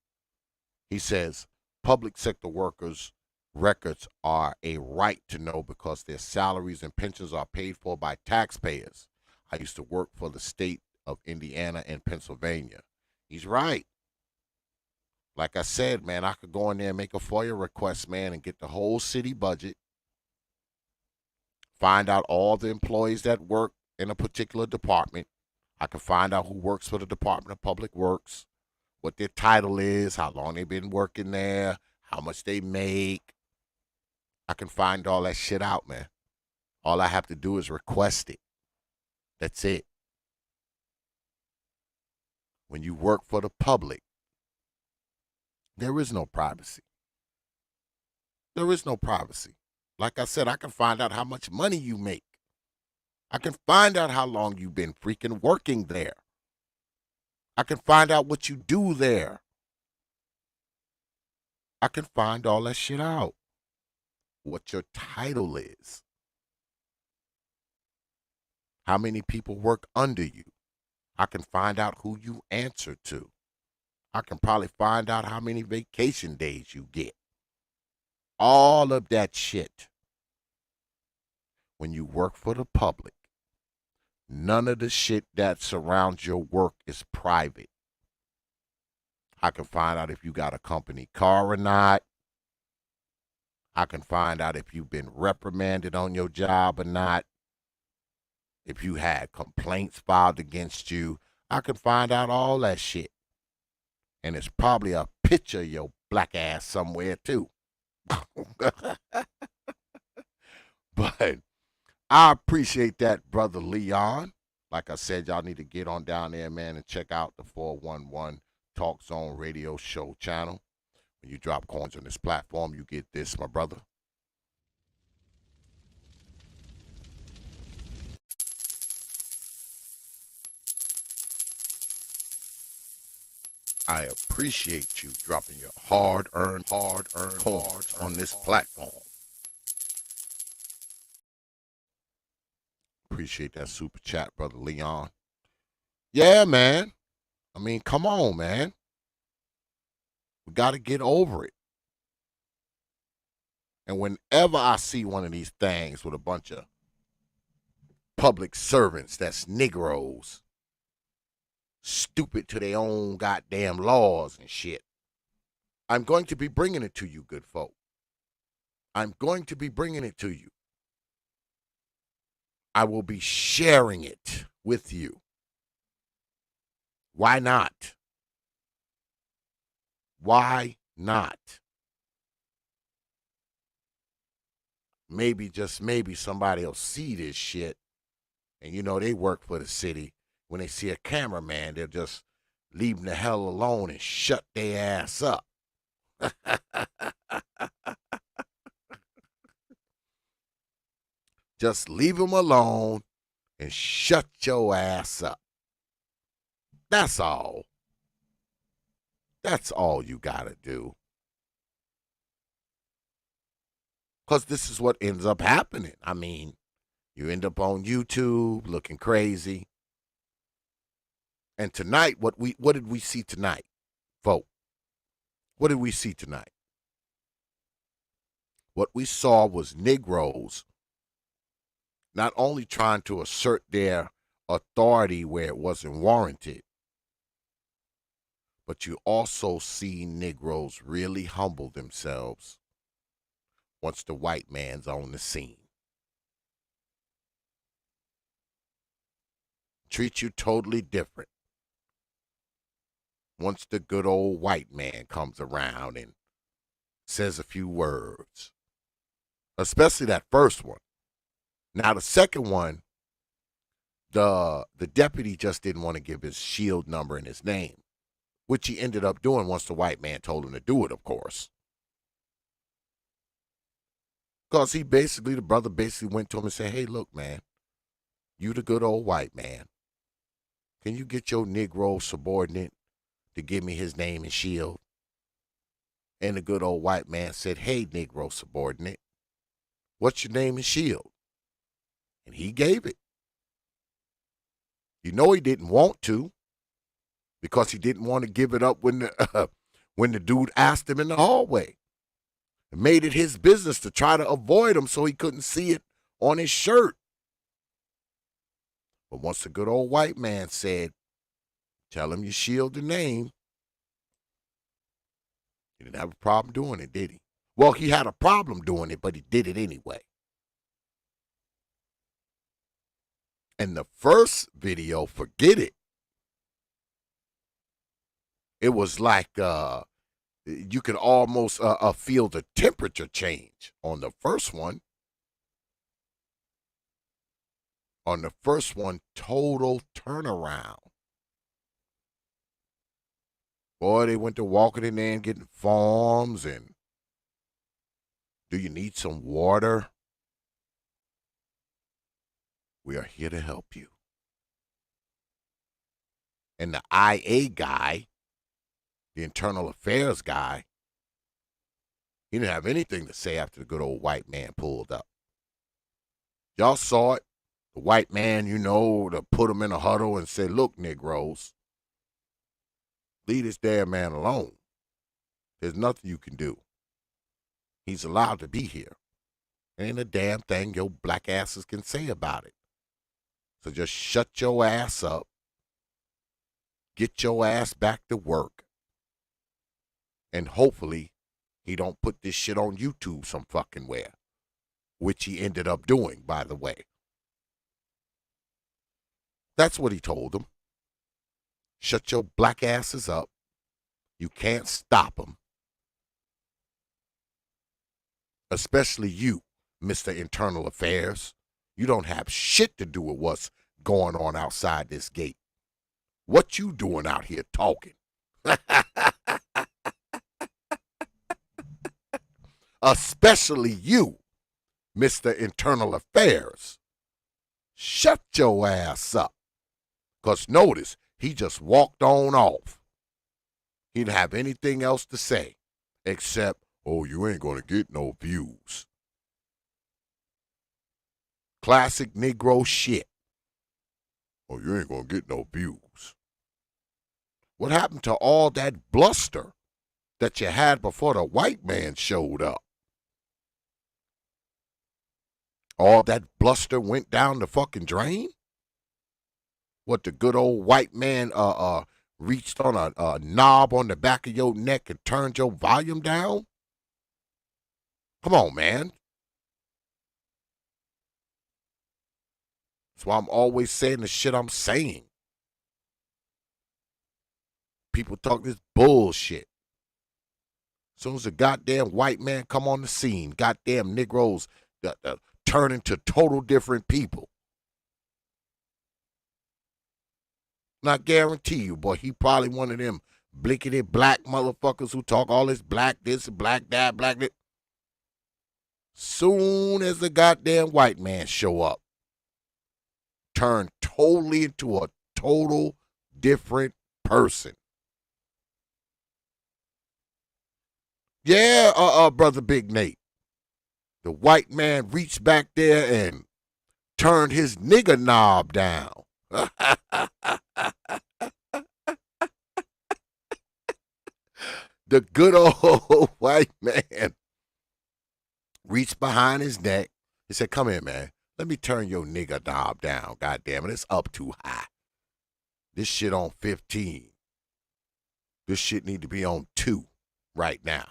He says public sector workers' records are a right to know because their salaries and pensions are paid for by taxpayers. I used to work for the state of Indiana and Pennsylvania. He's right. Like I said, man, I could go in there and make a FOIA request, man, and get the whole city budget. Find out all the employees that work in a particular department. I can find out who works for the Department of Public Works, what their title is, how long they've been working there, how much they make. I can find all that shit out, man. All I have to do is request it. That's it. when you work for the public, there is no privacy. There is no privacy. Like I said, I can find out how much money you make. I can find out how long you've been freaking working there. I can find out what you do there. I can find all that shit out. What your title is. How many people work under you. I can find out who you answer to. I can probably find out how many vacation days you get. All of that shit. When you work for the public, none of the shit that surrounds your work is private. I can find out if you got a company car or not. I can find out if you've been reprimanded on your job or not. If you had complaints filed against you, I can find out all that shit. And it's probably a picture of your black ass somewhere too. But I appreciate that, Brother Leon. Like I said, y'all need to get on down there, man, and check out the 411 Talk Zone Radio Show channel. When you drop coins on this platform, you get this, my brother. I appreciate you dropping your hard-earned coins on this platform. Appreciate that super chat, Brother Leon. Yeah, man. I mean, come on, man. We got to get over it. And whenever I see one of these things with a bunch of public servants that's Negroes, stupid to their own goddamn laws and shit, I'm going to be bringing it to you, good folk. I'm going to be bringing it to you. I will be sharing it with you. Why not? Why not? Maybe, just maybe, somebody will see this shit, and you know they work for the city. When they see a cameraman, they'll just leave them the hell alone and shut their ass up. Just leave them alone and shut your ass up. That's all. That's all you gotta do. Because this is what ends up happening. I mean, you end up on YouTube looking crazy. And tonight, what did we see tonight, folk? What did we see tonight? What we saw was Negroes not only trying to assert their authority where it wasn't warranted, but you also see Negroes really humble themselves once the white man's on the scene. Treat you totally different once the good old white man comes around and says a few words. Especially that first one. Now the second one, the deputy just didn't want to give his shield number and his name, which he ended up doing once the white man told him to do it, of course. Because the brother basically went to him and said, hey, look, man, you the good old white man. Can you get your Negro subordinate to give me his name and shield? And the good old white man said, hey, Negro subordinate, what's your name and shield? And he gave it. You know he didn't want to, because he didn't want to give it up when the dude asked him in the hallway. It made it his business to try to avoid him so he couldn't see it on his shirt. But once the good old white man said, tell him you shield the name, he didn't have a problem doing it, did he? Well, he had a problem doing it, but he did it anyway. And the first video, forget it. It was like you could almost feel the temperature change on the first one. On the first one, total turnaround. Boy, they went to walking in there and getting forms and do you need some water? We are here to help you. And the IA guy, the internal affairs guy, he didn't have anything to say after the good old white man pulled up. Y'all saw it. The white man, to put him in a huddle and say, look, Negroes, leave this damn man alone. There's nothing you can do. He's allowed to be here. Ain't a damn thing your black asses can say about it. So just shut your ass up. Get your ass back to work. And hopefully he don't put this shit on YouTube some fucking where. Which he ended up doing, by the way. That's what he told them. Shut your black asses up. You can't stop them. Especially you, Mr. Internal Affairs. You don't have shit to do with what's going on outside this gate. What you doing out here talking? Especially you, Mr. Internal Affairs. Shut your ass up. Because notice, he just walked on off. He didn't have anything else to say except, oh, you ain't going to get no views. Classic Negro shit. Oh, you ain't going to get no views. What happened to all that bluster that you had before the white man showed up? All that bluster went down the fucking drain? What, the good old white man reached on a knob on the back of your neck and turned your volume down? Come on, man. That's why I'm always saying the shit I'm saying. People talk this bullshit. As soon as the goddamn white man come on the scene, goddamn Negroes turn into total different people. And I guarantee you, boy, he probably one of them blinkety black motherfuckers who talk all this black this, black that, black that. Soon as the goddamn white man show up, turn totally into a total different person. Yeah, Brother Big Nate. The white man reached back there and turned his nigger knob down. The good old white man reached behind his neck. He said, come here, man. Let me turn your nigger knob down. God damn it, it's up too high. This shit on 15. This shit need to be on 2 right now.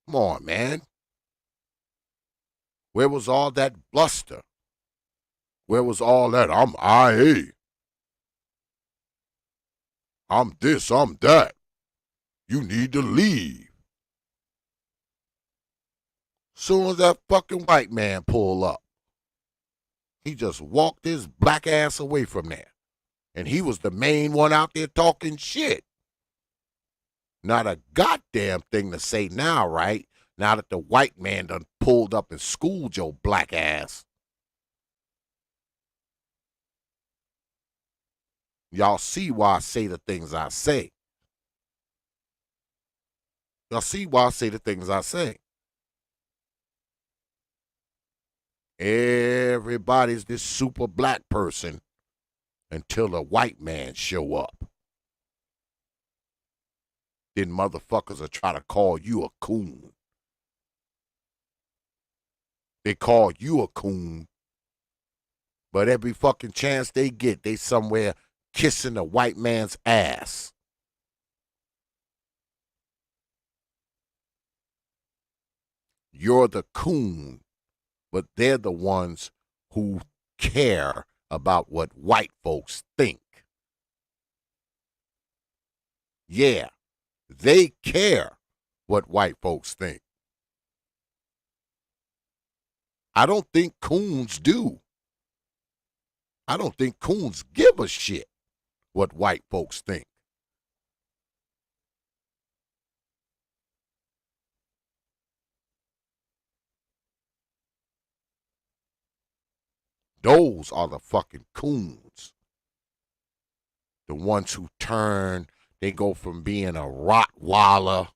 Come on, man. Where was all that bluster? Where was all that, I'm IA? I'm this, I'm that. You need to leave. Soon as that fucking white man pull up, he just walked his black ass away from there. And he was the main one out there talking shit. Not a goddamn thing to say now, right? Now that the white man done pulled up and schooled your black ass. Y'all see why I say the things I say. Y'all see why I say the things I say. Everybody's this super black person until a white man show up. Then motherfuckers will try to call you a coon. They call you a coon, but every fucking chance they get, they somewhere kissing the white man's ass. You're the coon, but they're the ones who care about what white folks think. Yeah, they care what white folks think. I don't think coons do. I don't think coons give a shit what white folks think. Those are the fucking coons. The ones who turn, they go from being a Rottweiler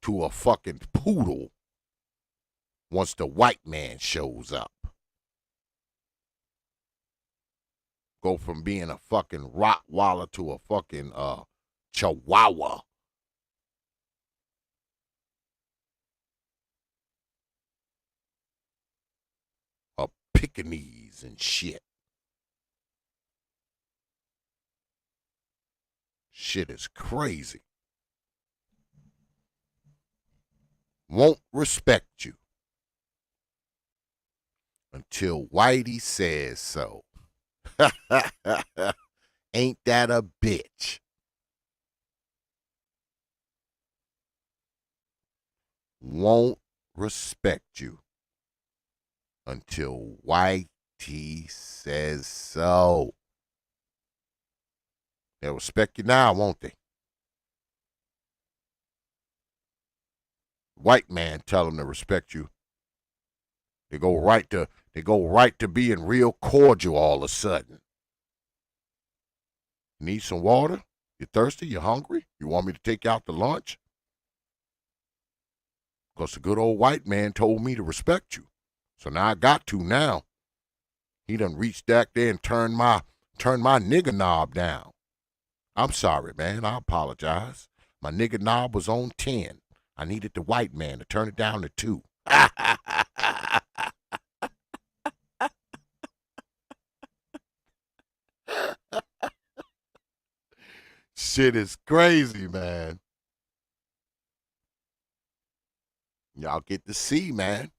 to a fucking poodle once the white man shows up. Go from being a fucking Rottweiler to a fucking Chihuahua. A Pekingese and shit. Shit is crazy. Won't respect you until Whitey says so. Ain't that a bitch? Won't respect you until Whitey says so. They'll respect you now, won't they? White man tell them to respect you. They go right to being real cordial all of a sudden. Need some water? You thirsty? You hungry? You want me to take you out to lunch? Because the good old white man told me to respect you. So now I got to now. He done reached back there and turned my nigger knob down. I'm sorry, man. I apologize. My nigger knob was on 10. I needed the white man to turn it down to 2. Shit is crazy, man. Y'all get to see, man,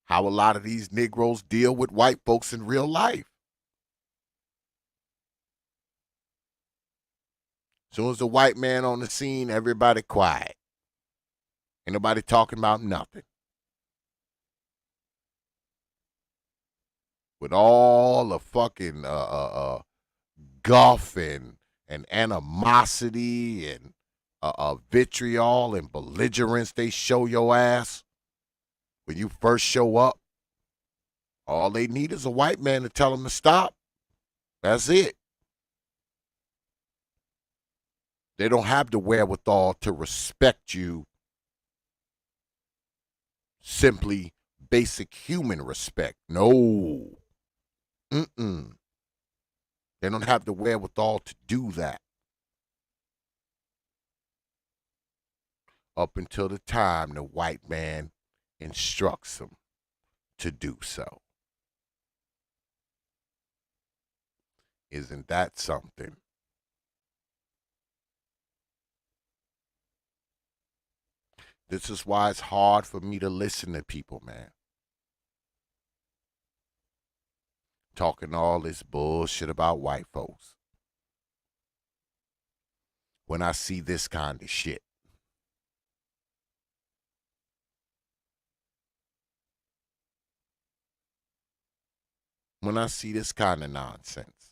how a lot of these Negroes deal with white folks in real life. As soon as the white man on the scene, everybody quiet. Ain't nobody talking about nothing. With all the fucking guff and animosity and vitriol and belligerence they show your ass when you first show up, all they need is a white man to tell them to stop. That's it. They don't have the wherewithal to respect you. Simply basic human respect. No. They don't have the wherewithal to do that. Up until the time the white man instructs them to do so. Isn't that something? This is why it's hard for me to listen to people, man. Talking all this bullshit about white folks. When I see this kind of shit. When I see this kind of nonsense.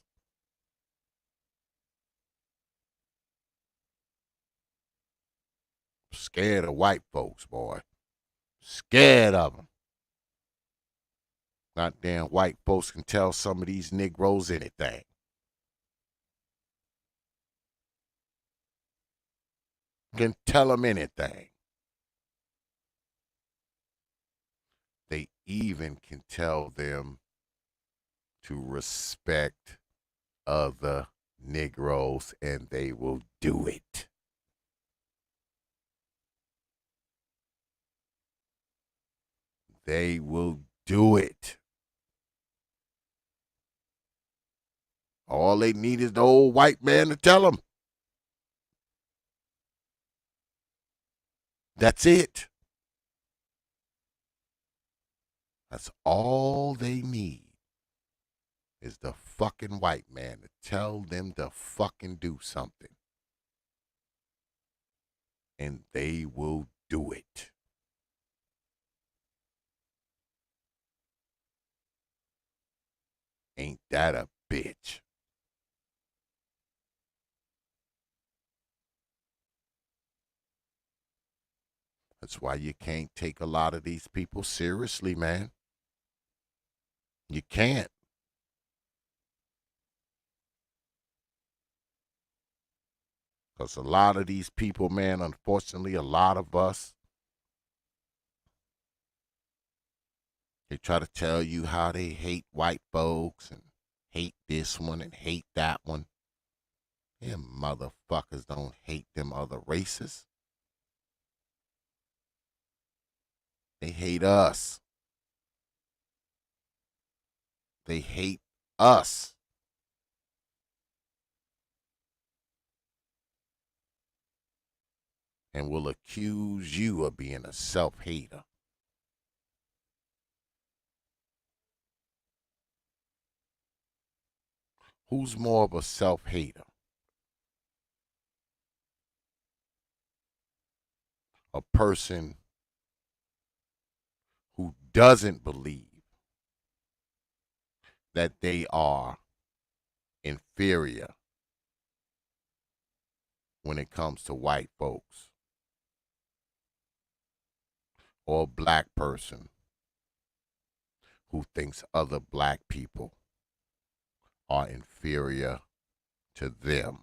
Scared of white folks, boy. Scared of them. Goddamn white folks can tell some of these Negroes anything. Can tell them anything. They even can tell them to respect other Negroes, and they will do it. They will do it. All they need is the old white man to tell them. That's it. That's all they need is the fucking white man to tell them to fucking do something. And they will do it. Ain't that a bitch? That's why you can't take a lot of these people seriously, man. You can't. Because a lot of these people, man, unfortunately, a lot of us, they try to tell you how they hate white folks and hate this one and hate that one. Them motherfuckers don't hate them other races. They hate us. They hate us. And will accuse you of being a self-hater. Who's more of a self-hater? A person who doesn't believe that they are inferior when it comes to white folks, or a black person who thinks other black people are inferior to them.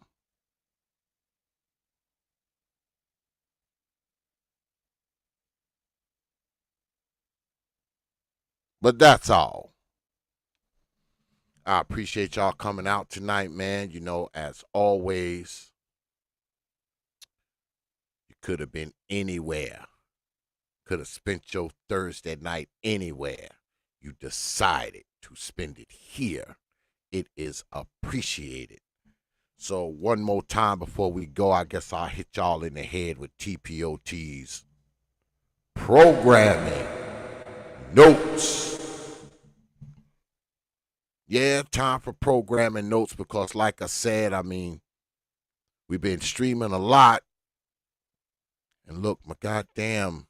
But that's all. I appreciate y'all coming out tonight, man. You know, as always, you could have been anywhere. Could have spent your Thursday night anywhere. You decided to spend it here. It is appreciated. So one more time before we go, I guess I'll hit y'all in the head with T.P.O.T's programming notes. Yeah, time for programming notes because like I said, I mean, we've been streaming a lot. And look, my goddamn,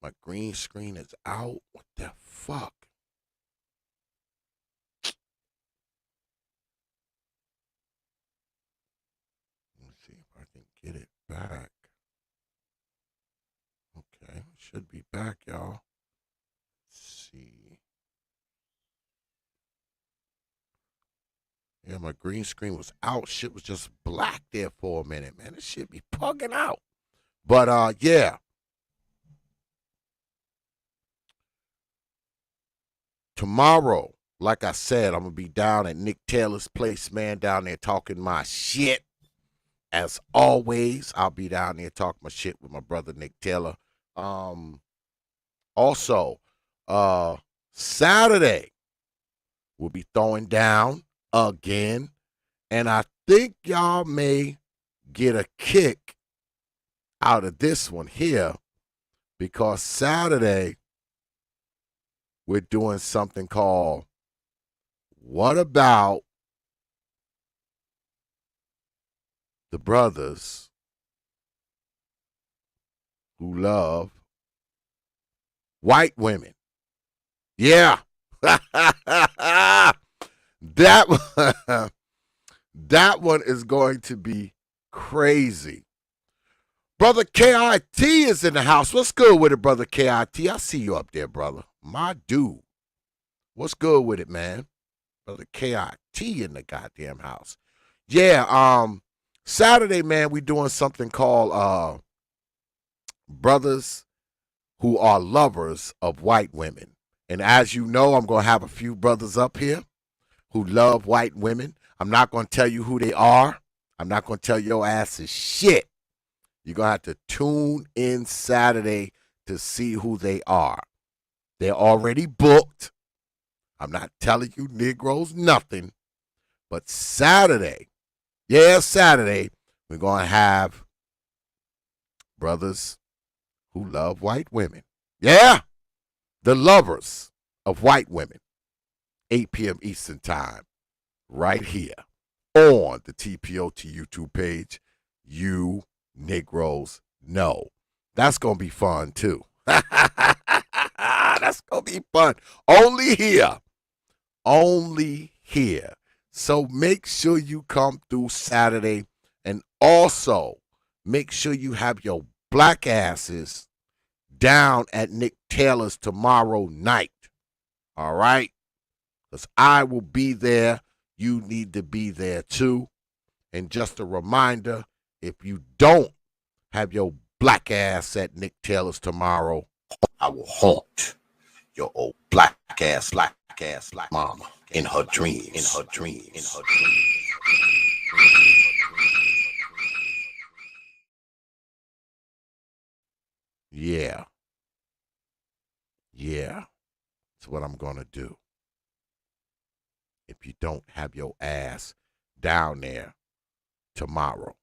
my green screen is out. What the fuck? Let me see if I can get it back. Okay, it should be back, y'all. Let's see. Yeah, my green screen was out. Shit was just black there for a minute, man. This shit be pugging out. But, yeah. Tomorrow, like I said, I'm going to be down at Nick Taylor's place, man, down there talking my shit. As always, I'll be down there talking my shit with my brother Nick Taylor. Also, Saturday, we'll be throwing down again. And I think y'all may get a kick out of this one here because Saturday, we're doing something called What About the Brothers Who Love White Women? Yeah. That one is going to be crazy. Brother K.I.T. is in the house. What's good with it, Brother K.I.T.? I see you up there, brother. My dude. What's good with it, man? Brother K.I.T. in the goddamn house. Yeah, Saturday, man, we doing something called Brothers Who Are Lovers of White Women. And as you know, I'm going to have a few brothers up here who love white women. I'm not going to tell you who they are. I'm not going to tell your asses shit. You're going to have to tune in Saturday to see who they are. They're already booked. I'm not telling you Negroes nothing. But Saturday, Saturday, we're going to have brothers who love white women. Yeah, the lovers of white women. 8 p.m. Eastern Time, right here on the T.P.O.T. YouTube page. You Negroes know. That's going to be fun, too. That's going to be fun. Only here. Only here. So make sure you come through Saturday. And also, make sure you have your black asses down at Nick Taylor's tomorrow night. All right? Because I will be there. You need to be there too. And just a reminder, if you don't have your black ass at Nick Taylor's tomorrow, I will haunt your old black ass mama in her dreams. Yeah. That's what I'm going to do. If you don't have your ass down there tomorrow.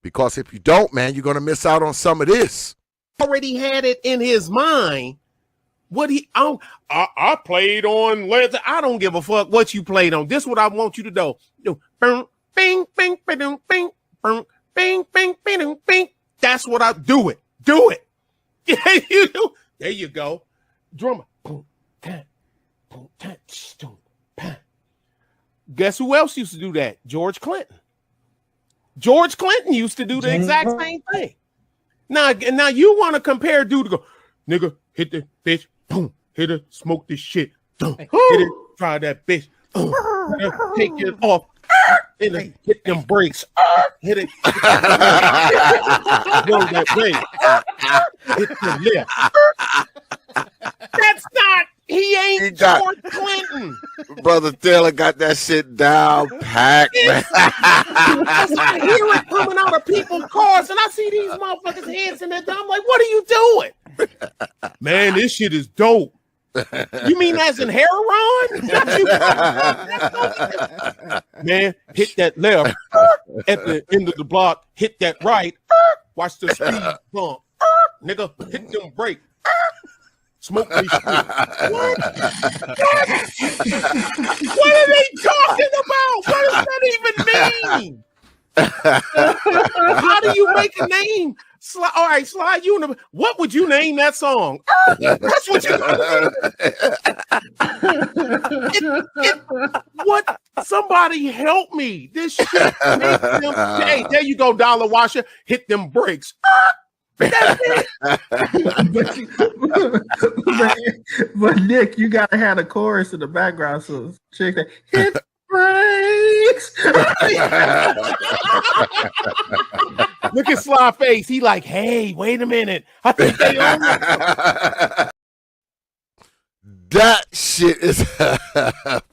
Because if you don't, man, you're going to miss out on some of this. Already had it in his mind. I played on leather. I don't give a fuck what you played on. This is what I want you to do. Bing, bing, bing, bing, bing, bing, bing, bing, bing. That's what I do. It. There you go. Drummer. Guess who else used to do that? George Clinton. George Clinton used to do the exact same thing. Now you want to compare dude to go, nigga, hit the bitch, boom, hit her, smoke this shit, boom, hit it, try that bitch, take it off, hit it, hit them brakes, hit it, blow that bass, hit the left. That's not. He ain't George Clinton. Brother Taylor got that shit down packed, man. I hear it coming out of people's cars, and I see these motherfuckers' heads in their thumb. I'm like, what are you doing? Man, this shit is dope. You mean as in heroin? Man, hit that left at the end of the block. Hit that right. Watch the speed bump. Nigga, hit them brakes. Smoke this shit. What are they talking about? What does that even mean? How do you make a name? All right, Sly, what would you name that song? That's what you what? Somebody help me. This shit makes them, hey, there you go, Dollar Washer. Hit them brakes. but Nick, you gotta have the chorus in the background, so check that. Hit brakes. Look at Sly face. He like, hey, wait a minute. I think they own it. That shit is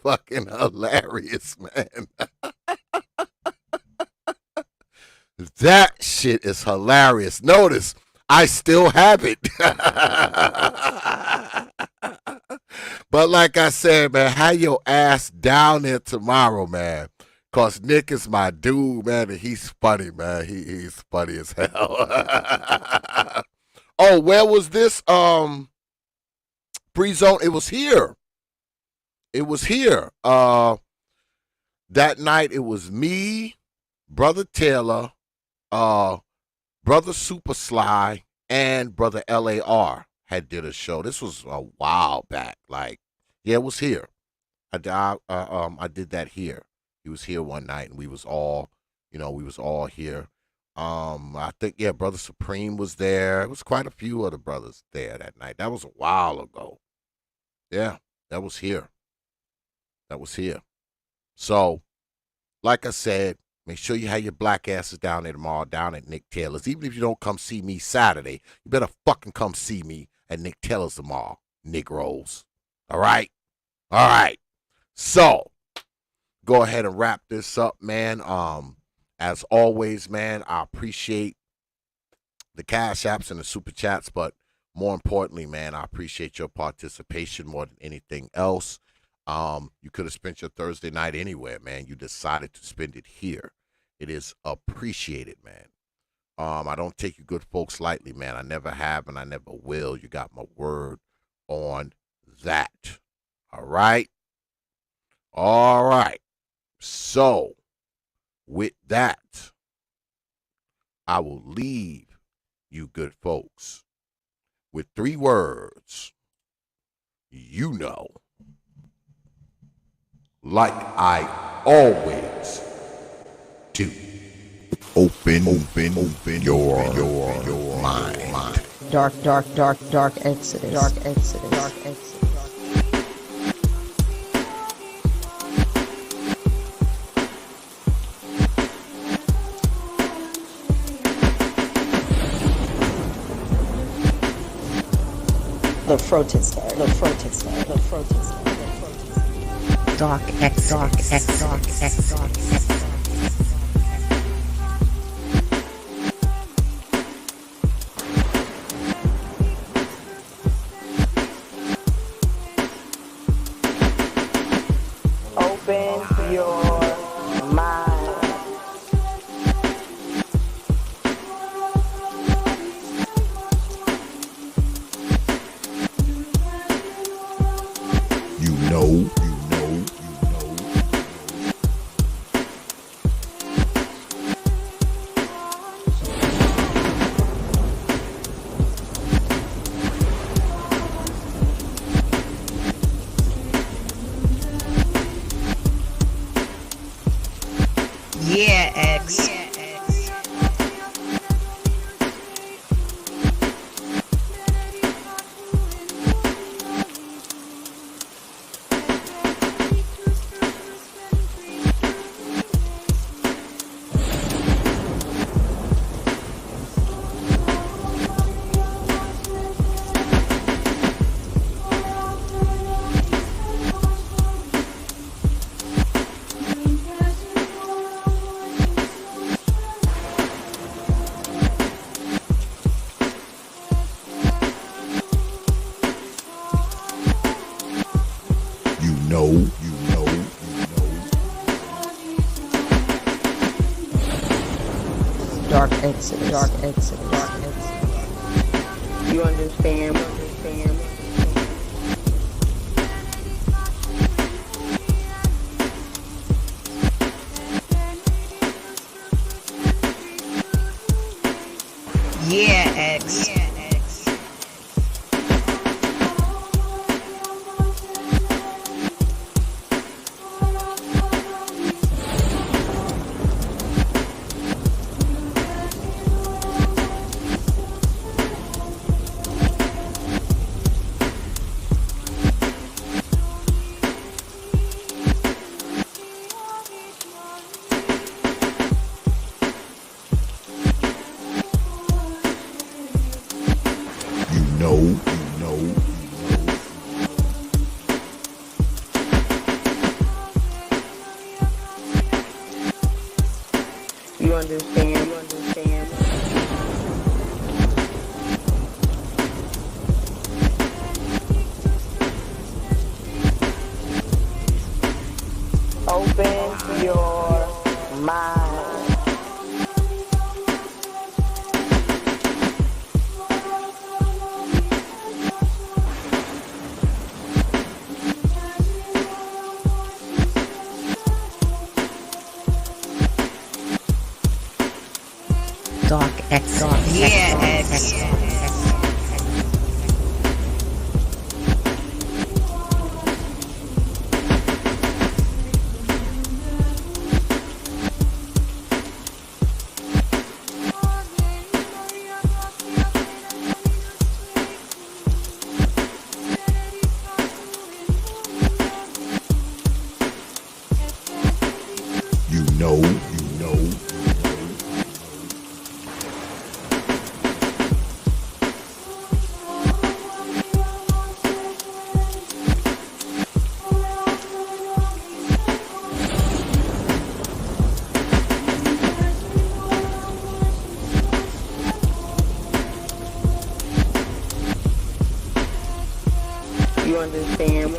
fucking hilarious, man. That shit is hilarious. Notice, I still have it. But like I said, man, have your ass down there tomorrow, man. Because Nick is my dude, man, and he's funny, man. He's funny as hell. Oh, where was this? Pre-zone? It was here. That night, it was me, Brother Taylor, Brother Super Sly, and Brother LAR had did a show. This was a while back. Like, yeah, it was here. I did that here. He was here one night, and we was all here. I think, yeah, Brother Supreme was there. It was quite a few other brothers there that night. That was a while ago. Yeah, that was here. So, like I said, make sure you have your black asses down there tomorrow, down at Nick Taylor's. Even if you don't come see me Saturday, you better fucking come see me at Nick Taylor's tomorrow, Negroes. All right? So, go ahead and wrap this up, man. As always, man, I appreciate the Cash Apps and the Super Chats, but more importantly, man, I appreciate your participation more than anything else. You could have spent your Thursday night anywhere, man. You decided to spend it here. It is appreciated, man. I don't take you good folks lightly, man. I never have and I never will. You got my word on that. All right? So, with that, I will leave you good folks with 3 words. You know. Like I always do. Open your mind. exodus. The protester. Dark exodus. Open your mind. You know. Yeah, X. Dark exodus. You understand? Yeah, X. You understand? Open your mind. Dark exodus. Yeah, X. You know. You understand?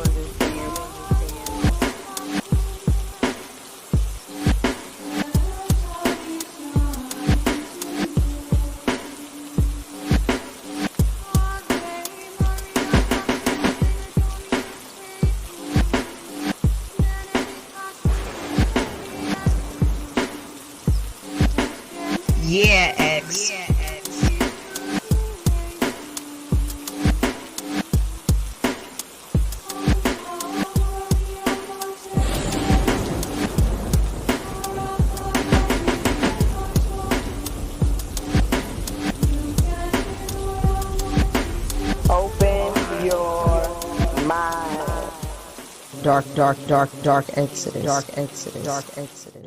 Yeah, X. exodus. Dark exodus. Dark exodus. Dark exodus.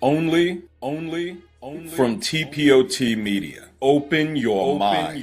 Only from T.P.O.T. Media. Open your mind.